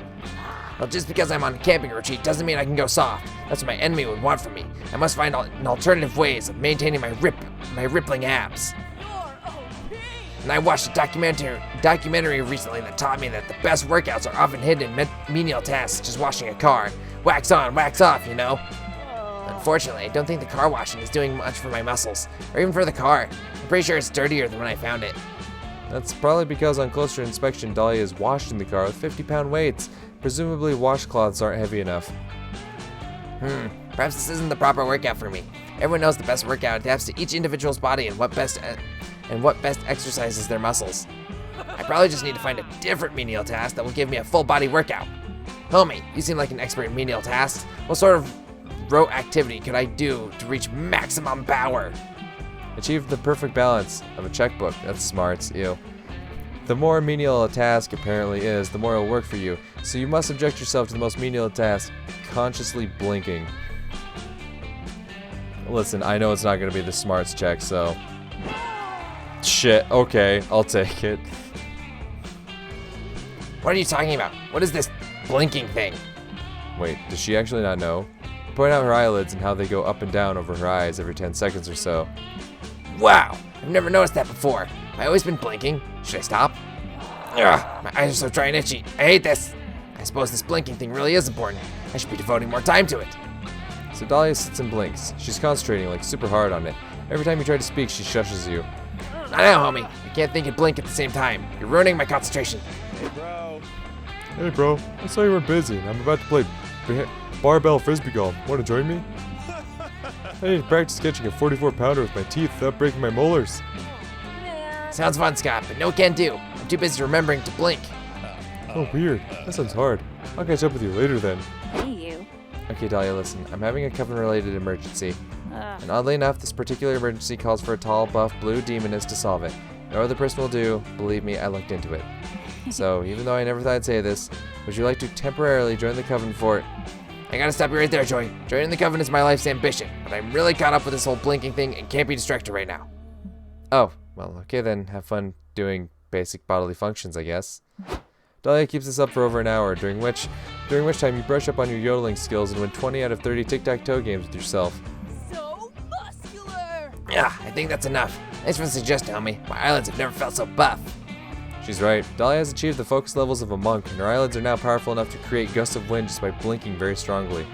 Well, just because I'm on a camping retreat doesn't mean I can go soft. That's what my enemy would want from me. I must find an alternative ways of maintaining my rippling abs. And I watched a documentary recently that taught me that the best workouts are often hidden in menial tasks such as washing a car. Wax on, wax off, you know? Unfortunately, I don't think the car washing is doing much for my muscles, or even for the car. I'm pretty sure it's dirtier than when I found it. That's probably because on closer inspection, Dahlia is washing the car with 50-pound weights. Presumably washcloths aren't heavy enough. Perhaps this isn't the proper workout for me. Everyone knows the best workout adapts to each individual's body and what best exercises their muscles. I probably just need to find a different menial task that will give me a full body workout. Homie, you seem like an expert in menial tasks. What sort of rote activity could I do to reach maximum power? Achieve the perfect balance of a checkbook. That's smart, ew. The more menial a task apparently is, the more it'll work for you. So you must subject yourself to the most menial task, consciously blinking. Listen, I know it's not gonna be the smarts check, so... Shit, okay, I'll take it. What are you talking about? What is this blinking thing? Wait, does she actually not know? Point out her eyelids and how they go up and down over her eyes every 10 seconds or so. Wow, I've never noticed that before. Have I always been blinking? Should I stop? Ugh, my eyes are so dry and itchy. I hate this. I suppose this blinking thing really is important. I should be devoting more time to it. So Dahlia sits and blinks. She's concentrating like super hard on it. Every time you try to speak, she shushes you. Not now, homie. I can't think and blink at the same time. You're ruining my concentration. Hey bro, I saw you were busy and I'm about to play barbell frisbee golf. Want to join me? I need to practice catching a 44-pounder with my teeth without breaking my molars. Sounds fun, Scott, but no can do. I'm too busy remembering to blink. Oh weird, that sounds hard. I'll catch up with you later then. Hey, you. Okay Dahlia, listen, I'm having a coven-related emergency. And oddly enough, this particular emergency calls for a tall, buff, blue demoness to solve it. No other person will do. Believe me, I looked into it. So, even though I never thought I'd say this, would you like to temporarily join the coven for... I gotta stop you right there, Joy. Joining the coven is my life's ambition, but I'm really caught up with this whole blinking thing and can't be distracted right now. Oh, well, okay then. Have fun doing basic bodily functions, I guess. Dahlia keeps this up for over an hour, during which time you brush up on your yodeling skills and win 20 out of 30 tic-tac-toe games with yourself. So muscular. Yeah, I think that's enough. Thanks for the suggestion, homie. My eyelids have never felt so buff. She's right. Dahlia has achieved the focus levels of a monk, and her eyelids are now powerful enough to create gusts of wind just by blinking very strongly.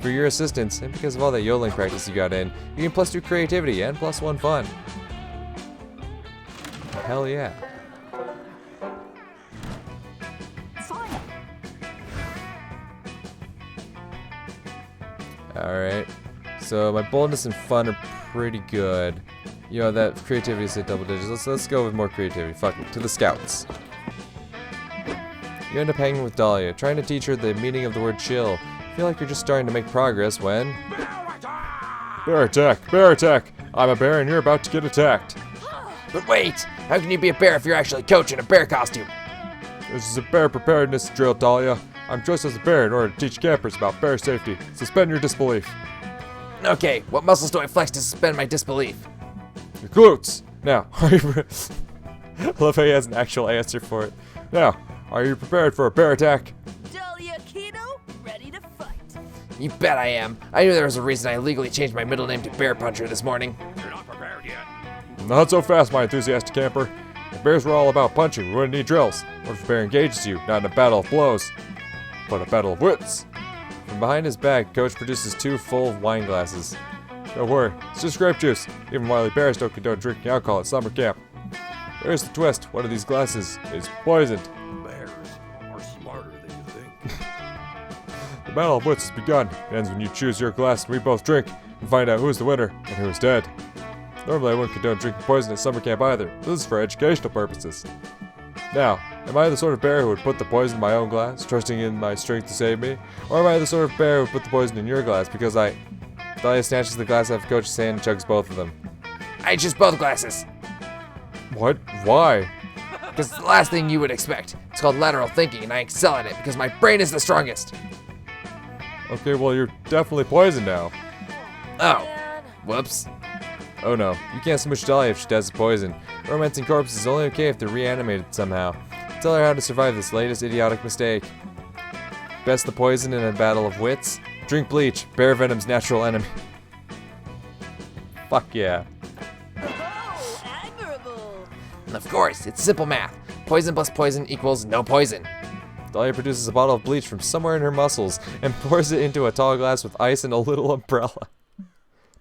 For your assistance, and because of all that yodeling practice you got in, you can +2 creativity and +1 fun. Hell yeah. Fine. Alright. So my boldness and fun are pretty good. You know, that creativity is at double digits. Let's go with more creativity. Fuck it. To the scouts. You end up hanging with Dahlia, trying to teach her the meaning of the word chill. Feel like you're just starting to make progress when... Bear attack! Bear attack! I'm a bear and you're about to get attacked. But wait! How can you be a bear if you're actually Coach in a bear costume? This is a bear preparedness drill, Dahlia. I'm dressed as a bear in order to teach campers about bear safety. Suspend your disbelief. Okay, what muscles do I flex to suspend my disbelief? Your glutes! Now, are you... I love how he has an actual answer for it. Now, are you prepared for a bear attack? Dahlia Kino, ready to fight. You bet I am. I knew there was a reason I illegally changed my middle name to Bear Puncher this morning. Not so fast, my enthusiastic camper. If bears were all about punching, we wouldn't need drills. What if a bear engages you, not in a battle of blows, but a battle of wits? From behind his back, Coach produces 2 full wine glasses. Don't worry, it's just grape juice. Even wily bears don't condone drinking alcohol at summer camp. There's the twist. One of these glasses is poisoned. Bears are smarter than you think. The battle of wits has begun. It ends when you choose your glass and we both drink and find out who's the winner and who's dead. Normally I wouldn't condone drinking poison at summer camp either. This is for educational purposes. Now, am I the sort of bear who would put the poison in my own glass, trusting in my strength to save me? Or am I the sort of bear who would put the poison in your glass because Dahlia snatches the glass out of Coach's hand and chugs both of them. I choose both glasses. What? Why? Because it's the last thing you would expect. It's called lateral thinking, and I excel at it because my brain is the strongest. Okay, well you're definitely poisoned now. Oh. Whoops. Oh no, you can't smooch Dahlia if she does the poison. Romancing corpses is only okay if they're reanimated somehow. Tell her how to survive this latest idiotic mistake. Best the poison in a battle of wits? Drink bleach, bear venom's natural enemy. Fuck yeah. Oh, admirable. And of course, it's simple math. Poison plus poison equals no poison. Dahlia produces a bottle of bleach from somewhere in her muscles and pours it into a tall glass with ice and a little umbrella.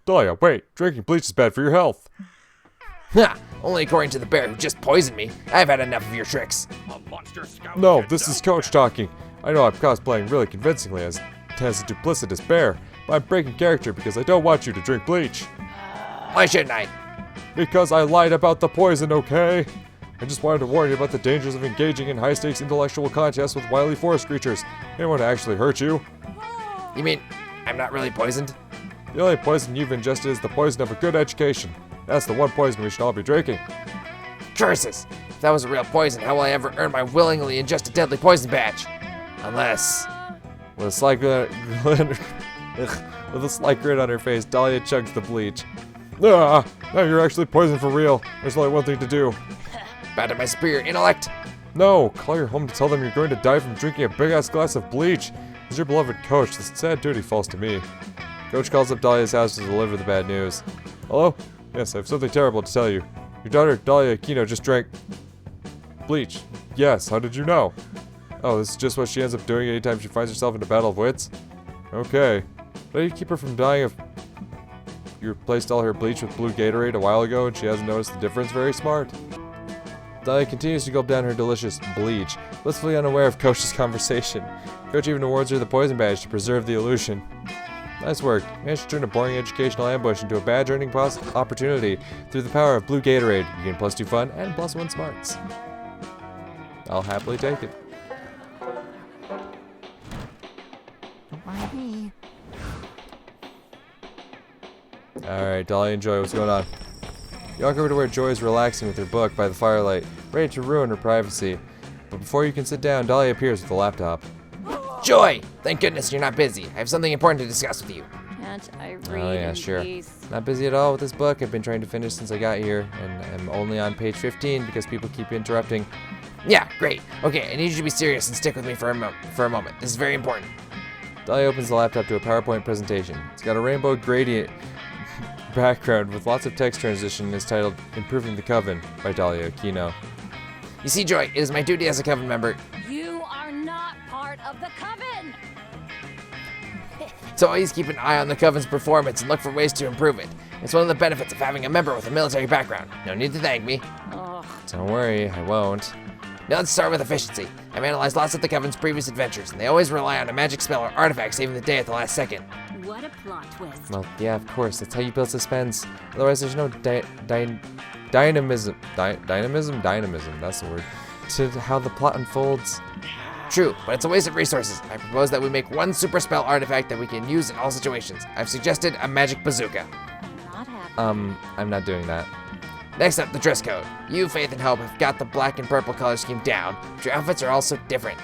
Dahlia, wait, drinking bleach is bad for your health. Ha! Only according to the bear who just poisoned me. I've had enough of your tricks. A monster scout. No, this is Coach talking. I know I'm cosplaying really convincingly as a duplicitous bear, I'm breaking character because I don't want you to drink bleach. Why shouldn't I? Because I lied about the poison, okay? I just wanted to warn you about the dangers of engaging in high-stakes intellectual contests with wily forest creatures. They don't want to actually hurt you. You mean I'm not really poisoned? The only poison you've ingested is the poison of a good education. That's the one poison we should all be drinking. Curses! If that was a real poison, how will I ever earn my willingly ingest a deadly poison badge? Unless... With a slight grin, with a slight grin on her face, Dahlia chugs the bleach. Ah, now you're actually poisoned for real. There's only one thing to do. Bow to my superior intellect? No, call your home to tell them you're going to die from drinking a big-ass glass of bleach. As your beloved coach, this sad duty falls to me. Coach calls up Dahlia's house to deliver the bad news. Hello? Yes, I have something terrible to tell you. Your daughter, Dahlia Aquino, just drank... bleach. Yes, how did you know? Oh, this is just what she ends up doing anytime she finds herself in a battle of wits? Okay. How do you keep her from dying of... You replaced all her bleach with blue Gatorade a while ago and she hasn't noticed the difference? Very smart. Dahlia continues to gulp down her delicious bleach, blissfully unaware of Coach's conversation. Coach even awards her the poison badge to preserve the illusion. Nice work. You managed to turn a boring educational ambush into a badge earning opportunity through the power of blue Gatorade. You gain +2 fun and +1 smarts. I'll happily take it. Why me? Alright, Dahlia and Joy, what's going on? You walk over to where Joy is relaxing with her book by the firelight, ready to ruin her privacy. But before you can sit down, Dahlia appears with a laptop. Joy! Thank goodness you're not busy. I have something important to discuss with you. Can't I read Oh yeah, in sure. peace? Not busy at all with this book. I've been trying to finish since I got here, and I'm only on page 15 because people keep interrupting. Yeah, great. Okay, I need you to be serious and stick with me for a moment. This is very important. Dahlia opens the laptop to a PowerPoint presentation. It's got a rainbow gradient background with lots of text transition and is titled Improving the Coven by Dahlia Aquino. You see, Joy, it is my duty as a coven member You are not part of the coven! to always keep an eye on the coven's performance and look for ways to improve it. It's one of the benefits of having a member with a military background. No need to thank me. Ugh. Don't worry, I won't. Now let's start with efficiency. I've analyzed lots of the coven's previous adventures, and they always rely on a magic spell or artifact saving the day at the last second. What a plot twist. Well, yeah, of course. That's how you build suspense. Otherwise, there's no dynamism. Dynamism. That's the word. To how the plot unfolds. True, but it's a waste of resources. I propose that we make one super spell artifact that we can use in all situations. I've suggested a magic bazooka. Not happy. I'm not doing that. Next up, the dress code. You, Faith, and Hope have got the black and purple color scheme down, but your outfits are also different.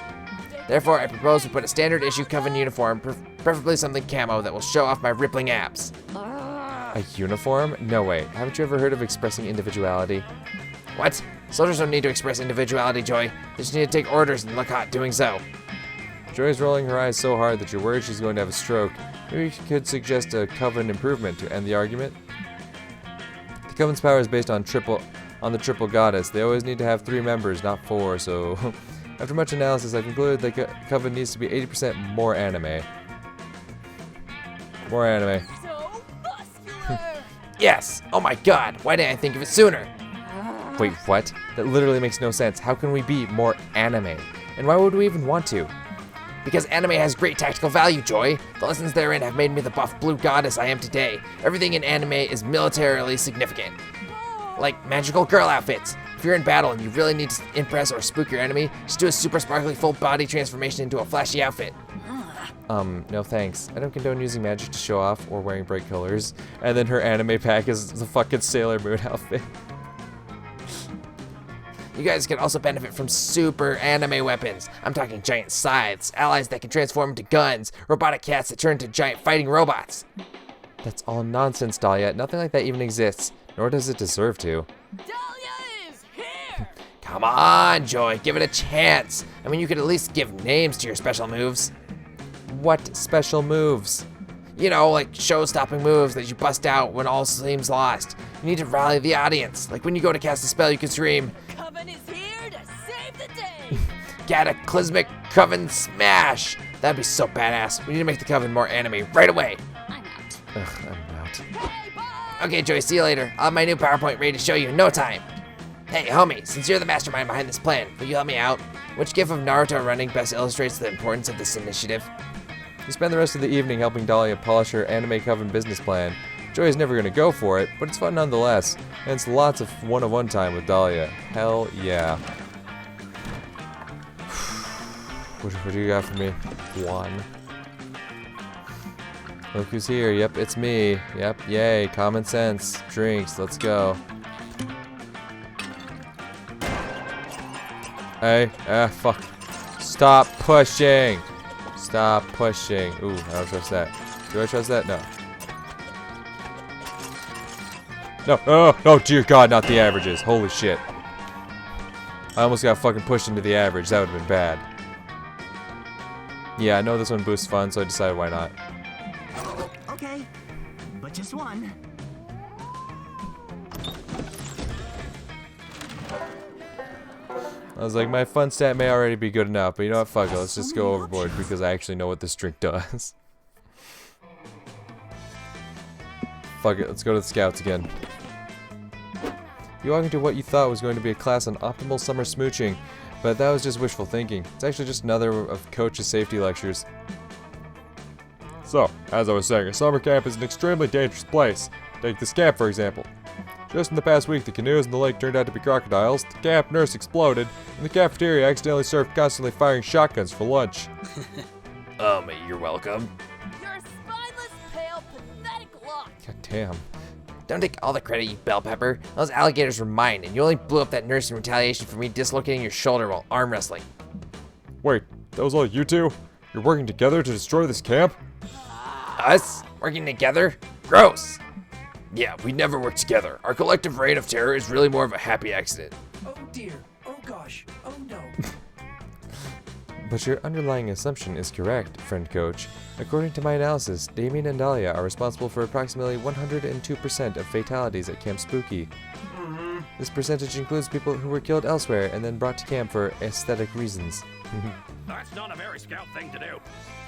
Therefore, I propose we put a standard issue coven uniform, preferably something camo that will show off my rippling abs. A uniform? No way. Haven't you ever heard of expressing individuality? What? Soldiers don't need to express individuality, Joy. They just need to take orders and look hot doing so. Joy's rolling her eyes so hard that you're worried she's going to have a stroke. Maybe you could suggest a coven improvement to end the argument? The coven's power is based on the triple goddess. They always need to have 3 members, not 4, so... After much analysis, I've concluded that coven needs to be 80% more anime. More anime. So muscular! Yes! Oh my god, why didn't I think of it sooner? Wait, what? That literally makes no sense. How can we be more anime? And why would we even want to? Because anime has great tactical value, Joy. The lessons therein have made me the buff blue goddess I am today. Everything in anime is militarily significant. Like magical girl outfits. If you're in battle and you really need to impress or spook your enemy, just do a super sparkly full body transformation into a flashy outfit. No thanks. I don't condone using magic to show off or wearing bright colors. And then her anime pack is the fucking Sailor Moon outfit. You guys can also benefit from super anime weapons. I'm talking giant scythes, allies that can transform into guns, robotic cats that turn into giant fighting robots. That's all nonsense, Dahlia. Nothing like that even exists, nor does it deserve to. Dahlia is here! Come on, Joy, give it a chance. I mean, you could at least give names to your special moves. What special moves? You know, like show-stopping moves that you bust out when all seems lost. You need to rally the audience. Like when you go to cast a spell, you can scream, Coven is here to save the day! Cataclysmic Coven Smash! That'd be so badass. We need to make the Coven more anime right away. I'm out. Ugh, I'm out. Hey, bye! Okay, Joy, see you later. I'll have my new PowerPoint ready to show you in no time. Hey, homie, since you're the mastermind behind this plan, will you help me out? Which gif of Naruto running best illustrates the importance of this initiative? You spend the rest of the evening helping Dahlia polish her anime coven business plan. Joy is never going to go for it, but it's fun nonetheless. And it's lots of one-on-one time with Dahlia. Hell yeah. What do you got for me? One. Look who's here. Yep, it's me. Yep, yay. Common sense. Drinks. Let's go. Hey. Fuck. Stop pushing. Stop pushing. Ooh, I don't trust that. Do I trust that? No. No. Oh, dear God, not the averages. Holy shit. I almost got fucking pushed into the average. That would have been bad. Yeah, I know this one boosts fun, so I decided why not. Okay, but just one. I was like, my fun stat may already be good enough, but you know what? Fuck it. Let's just go overboard because I actually know what this drink does. Fuck it. Let's go to the scouts again. You walk into what you thought was going to be a class on optimal summer smooching, but that was just wishful thinking. It's actually just another of Coach's safety lectures. So, as I was saying, a summer camp is an extremely dangerous place. Take this camp, for example. Just in the past week, the canoes in the lake turned out to be crocodiles, the camp nurse exploded, and the cafeteria accidentally served constantly firing shotguns for lunch. You're welcome. You're a spineless, pale, pathetic lot. God damn. Don't take all the credit, you bell pepper. Those alligators were mine, and you only blew up that nurse in retaliation for me dislocating your shoulder while arm wrestling. Wait, that was all you two? You're working together to destroy this camp? Us? Working together? Gross! Yeah, we never work together. Our collective reign of terror is really more of a happy accident. Oh dear. Oh gosh. Oh no. But your underlying assumption is correct, friend coach. According to my analysis, Damien and Dahlia are responsible for approximately 102% of fatalities at Camp Spooky. This percentage includes people who were killed elsewhere and then brought to camp for aesthetic reasons. That's not a very scout thing to do.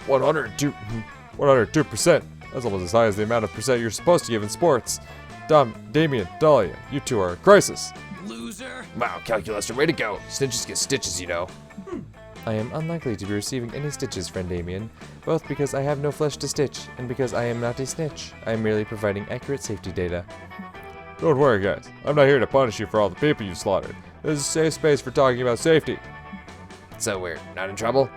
102%. That's almost as high as the amount of percent you're supposed to give in sports. Damien, Dahlia, you two are a crisis. Loser. Wow, Calculaster, way to go. Snitches get stitches, you know. I am unlikely to be receiving any stitches, friend Damien, both because I have no flesh to stitch, and because I am not a snitch. I am merely providing accurate safety data. Don't worry, guys. I'm not here to punish you for all the people you slaughtered. This is a safe space for talking about safety. So we're not in trouble?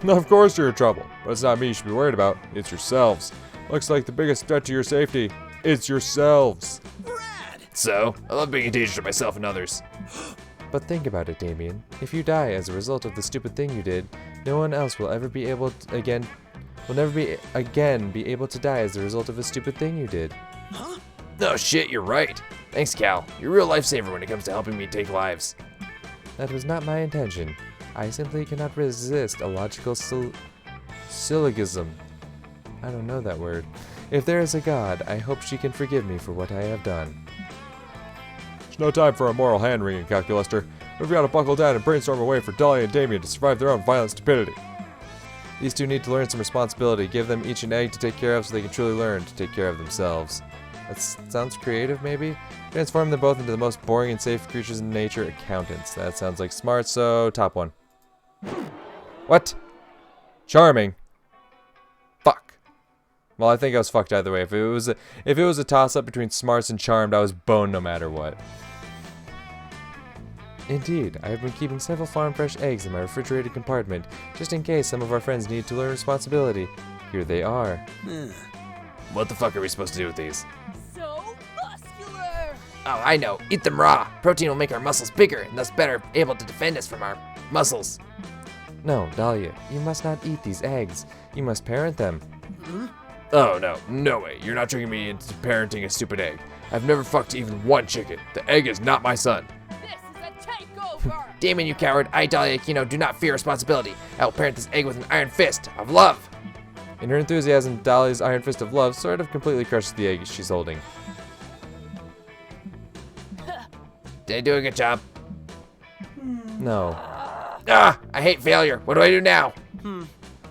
Now, of course you're in trouble, but it's not me you should be worried about. It's yourselves. Looks like the biggest threat to your safety is yourselves. So, I love being a danger to myself and others. But think about it, Damien. If you die as a result of the stupid thing you did, no one else will ever be able to never be able to die as a result of a stupid thing you did. No shit, you're right. Thanks, Cal. You're a real lifesaver when it comes to helping me take lives. That was not my intention. I simply cannot resist a logical syllogism. I don't know that word. If there is a God, I hope she can forgive me for what I have done. There's no time for a moral hand-wringing, Calculaster. We've got to buckle down and brainstorm a way for Dahlia and Damien to survive their own violent stupidity. These two need to learn some responsibility. Give them each an egg to take care of so they can truly learn to take care of themselves. That sounds creative, maybe? Transform them both into the most boring and safe creatures in nature, accountants. That sounds like smart, so top one. What? Charming. Fuck. Well, I think I was fucked either way. If it was a toss-up between smarts and charmed, I was boned no matter what. Indeed, I have been keeping several farm-fresh eggs in my refrigerated compartment, just in case some of our friends need to learn responsibility. Here they are. What the fuck are we supposed to do with these? So muscular. Oh, I know. Eat them raw. Protein will make our muscles bigger and thus better able to defend us from our muscles. No, Dahlia, you must not eat these eggs. You must parent them. Oh, no. No way. You're not tricking me into parenting a stupid egg. I've never fucked even one chicken. The egg is not my son. This is a takeover. Damon, you coward. I, Dahlia Aquino, do not fear responsibility. I will parent this egg with an iron fist of love. In her enthusiasm, Dahlia's iron fist of love sort of completely crushes the egg she's holding. Did I do a good job? No. Ah! I hate failure. What do I do now? Don't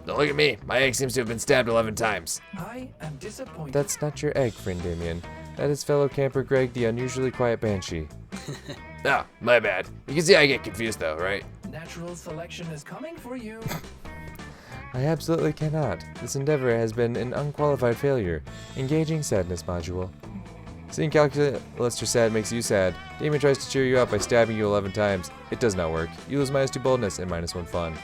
look at me. My egg seems to have been stabbed 11 times. I am disappointed. That's not your egg, friend Damien. That is fellow camper Greg, the unusually quiet banshee. Ah, my bad. You can see I get confused though, right? Natural selection is coming for you. I absolutely cannot. This endeavor has been an unqualified failure. Engaging sadness module. Seeing Calculaster sad makes you sad. Demon tries to cheer you up by stabbing you 11 times. It does not work. You lose -2 boldness and -1 fun.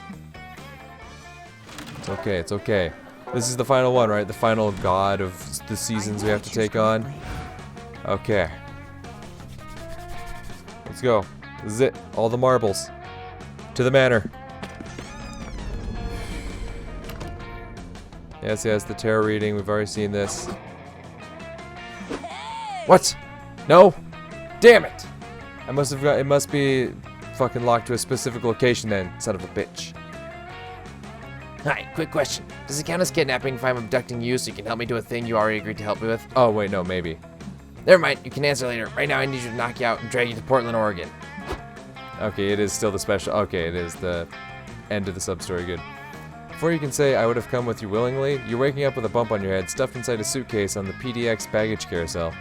It's okay, it's okay. This is the final one, right? The final god of the seasons we have to take on. Okay. Let's go. This is it. All the marbles. To the manor. Yes, yes, the tarot reading. We've already seen this. What? No? Damn it! I must have got. It must be fucking locked to a specific location then, son of a bitch. Hi, quick question. Does it count as kidnapping if I'm abducting you so you can help me do a thing you already agreed to help me with? Oh, wait, no, maybe. Never mind, you can answer later. Right now I need you to knock you out and drag you to Portland, Oregon. Okay, it is still the special. Okay, it is the end of the sub-story. Good. Before you can say I would have come with you willingly, you're waking up with a bump on your head stuffed inside a suitcase on the PDX baggage carousel.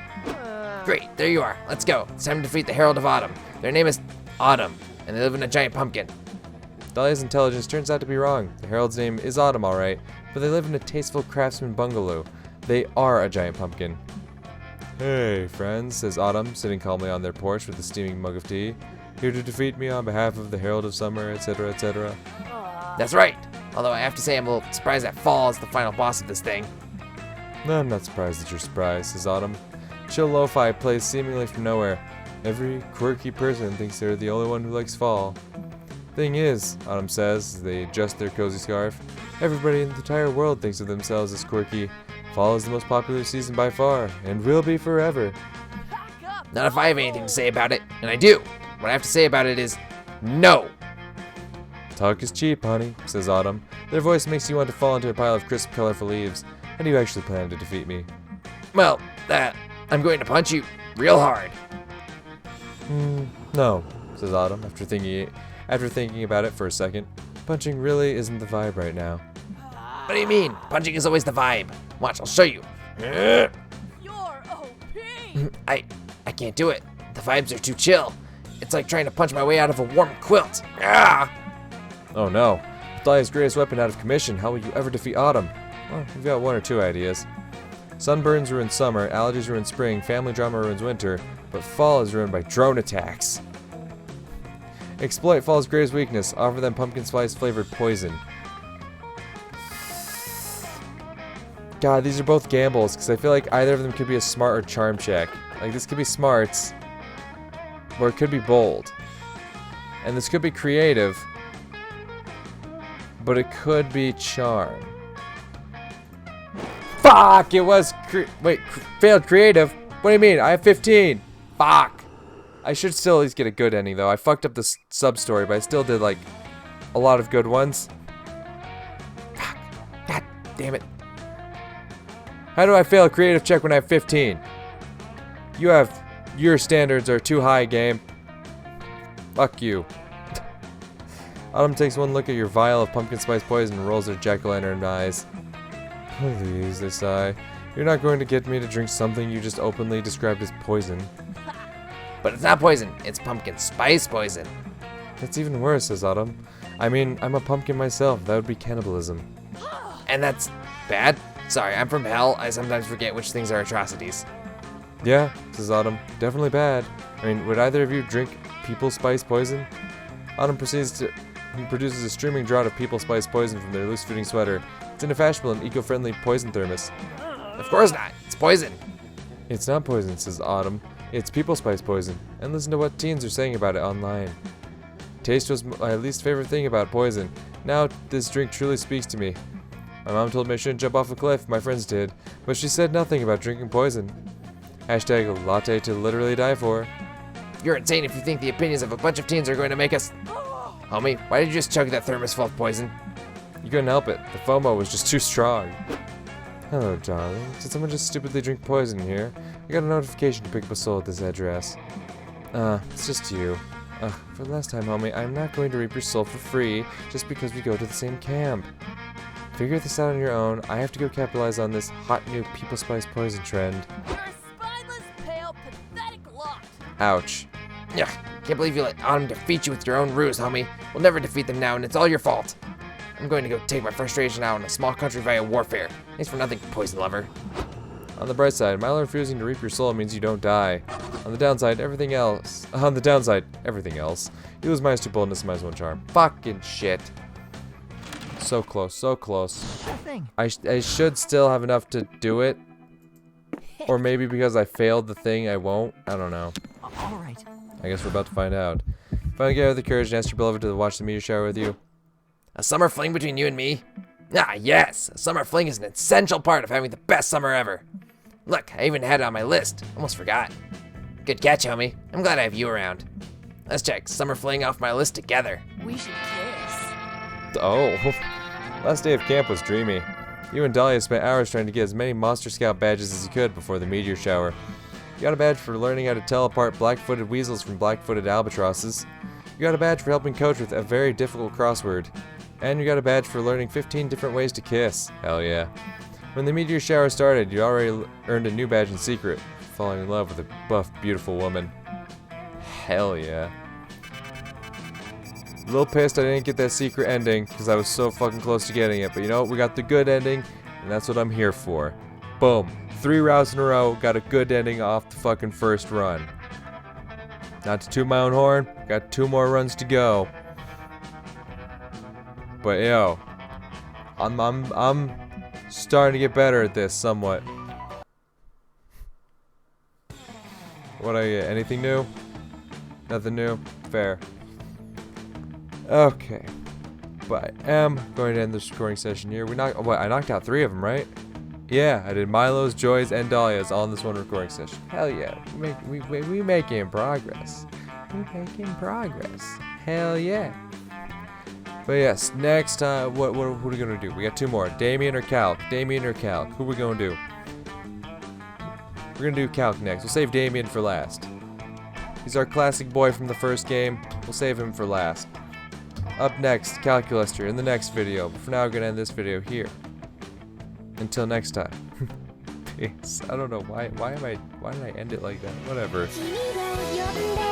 Great, there you are. Let's go. It's time to defeat the Herald of Autumn. Their name is Autumn, and they live in a giant pumpkin. Dahlia's intelligence turns out to be wrong. The Herald's name is Autumn, alright, but they live in a tasteful craftsman bungalow. They are a giant pumpkin. Hey, friends, says Autumn, sitting calmly on their porch with a steaming mug of tea. Here to defeat me on behalf of the Herald of Summer, etc., etc. That's right. Although I have to say I'm a little surprised that Fall is the final boss of this thing. No, I'm not surprised that you're surprised, says Autumn. Chill lo-fi plays seemingly from nowhere. Every quirky person thinks they're the only one who likes Fall. Thing is, Autumn says, as they adjust their cozy scarf, everybody in the entire world thinks of themselves as quirky. Fall is the most popular season by far, and will be forever. Not if I have anything to say about it, and I do. What I have to say about it is no. Talk is cheap, honey, says Autumn. Their voice makes you want to fall into a pile of crisp, colorful leaves. How do you actually plan to defeat me? Well, I'm going to punch you real hard. No, says Autumn, after thinking about it for a second. Punching really isn't the vibe right now. What do you mean? Punching is always the vibe. Watch, I'll show you. You're OP. I can't do it. The vibes are too chill. It's like trying to punch my way out of a warm quilt. Ah! Oh no. With Dahlia's greatest weapon out of commission, how will you ever defeat Autumn? Well, we've got one or two ideas. Sunburns ruin summer, allergies ruin spring, family drama ruins winter, but Fall is ruined by drone attacks. Exploit Fall's greatest weakness, offer them pumpkin spice flavored poison. God, these are both gambles, because I feel like either of them could be a smart or charm check. Like, this could be smarts, or it could be bold. And this could be creative, but it could be charm. Fuck! It was failed creative? What do you mean? I have 15! Fuck! I should still at least get a good ending, though. I fucked up the sub-story, but I still did, like, a lot of good ones. Fuck. God damn it. How do I fail a creative check when I have 15? Your standards are too high, game. Fuck you. Autumn takes one look at your vial of pumpkin spice poison and rolls her jack-o'-lantern eyes. Please, they sigh. You're not going to get me to drink something you just openly described as poison. But it's not poison. It's pumpkin spice poison. That's even worse, says Autumn. I mean, I'm a pumpkin myself. That would be cannibalism. And that's bad? Sorry, I'm from hell. I sometimes forget which things are atrocities. Yeah, says Autumn. Definitely bad. I mean, would either of you drink people spice poison? Autumn produces a streaming draught of people spice poison from their loose-fitting sweater. It's in a fashionable and eco-friendly poison thermos. Of course not. It's poison. It's not poison, says Autumn. It's people spice poison. And listen to what teens are saying about it online. Taste was my least favorite thing about poison. Now this drink truly speaks to me. My mom told me I shouldn't jump off a cliff, my friends did, but she said nothing about drinking poison. Hashtag latte to literally die for. You're insane if you think the opinions of a bunch of teens are going to make us... Homie, why did you just chug that thermos full of poison? You couldn't help it. The FOMO was just too strong. Hello, darling. Did someone just stupidly drink poison here? I got a notification to pick up a soul at this address. It's just you. For the last time, homie, I'm not going to reap your soul for free just because we go to the same camp. Figure this out on your own. I have to go capitalize on this hot new people spice poison trend. You're a spineless, pale, pathetic lot. Ouch. Ugh, can't believe you let Autumn defeat you with your own ruse, homie. We'll never defeat them now, and it's all your fault. I'm going to go take my frustration out in a small country via warfare. Thanks for nothing, poison lover. On the bright side, Milo refusing to reap your soul means you don't die. On the downside, everything else. You lose minus 2 boldness and minus 1 charm. Fucking shit. So close, so close. Sure thing. I should still have enough to do it. Or maybe because I failed the thing, I won't. I don't know. All right. I guess we're about to find out. Finally get out of the courage and ask your beloved to watch the meteor shower with you. A summer fling between you and me? Ah, yes! A summer fling is an essential part of having the best summer ever. Look, I even had it on my list. Almost forgot. Good catch, homie. I'm glad I have you around. Let's check summer fling off my list together. We should kiss. Oh. Last day of camp was dreamy. You and Dahlia spent hours trying to get as many Monster Scout badges as you could before the meteor shower. You got a badge for learning how to tell apart black-footed weasels from black-footed albatrosses. You got a badge for helping coach with a very difficult crossword. And you got a badge for learning 15 different ways to kiss. Hell yeah. When the meteor shower started, you already earned a new badge in secret, falling in love with a buff, beautiful woman. Hell yeah. A little pissed I didn't get that secret ending, because I was so fucking close to getting it, but you know what, we got the good ending, and that's what I'm here for. Boom. 3 routes in a row, got a good ending off the fucking first run. Not to toot my own horn, got 2 more runs to go. But yo, I'm starting to get better at this somewhat. What I get? Anything new? Nothing new? Fair. Okay. But I am going to end this recording session here. I knocked out 3 of them, right? Yeah, I did Milo's, Joy's, and Dahlia's all in this one recording session. Hell yeah, we making progress. We making progress. Hell yeah. But yes, next time, who are we gonna do? We got 2 more. Damien or Calc? Damien or Calc? Who are we gonna do? We're gonna do Calc next. We'll save Damien for last. He's our classic boy from the first game. We'll save him for last. Up next, Calculuster in the next video. But for now, we're gonna end this video here. Until next time. Peace. I don't know why did I end it like that? Whatever. 君が呼んで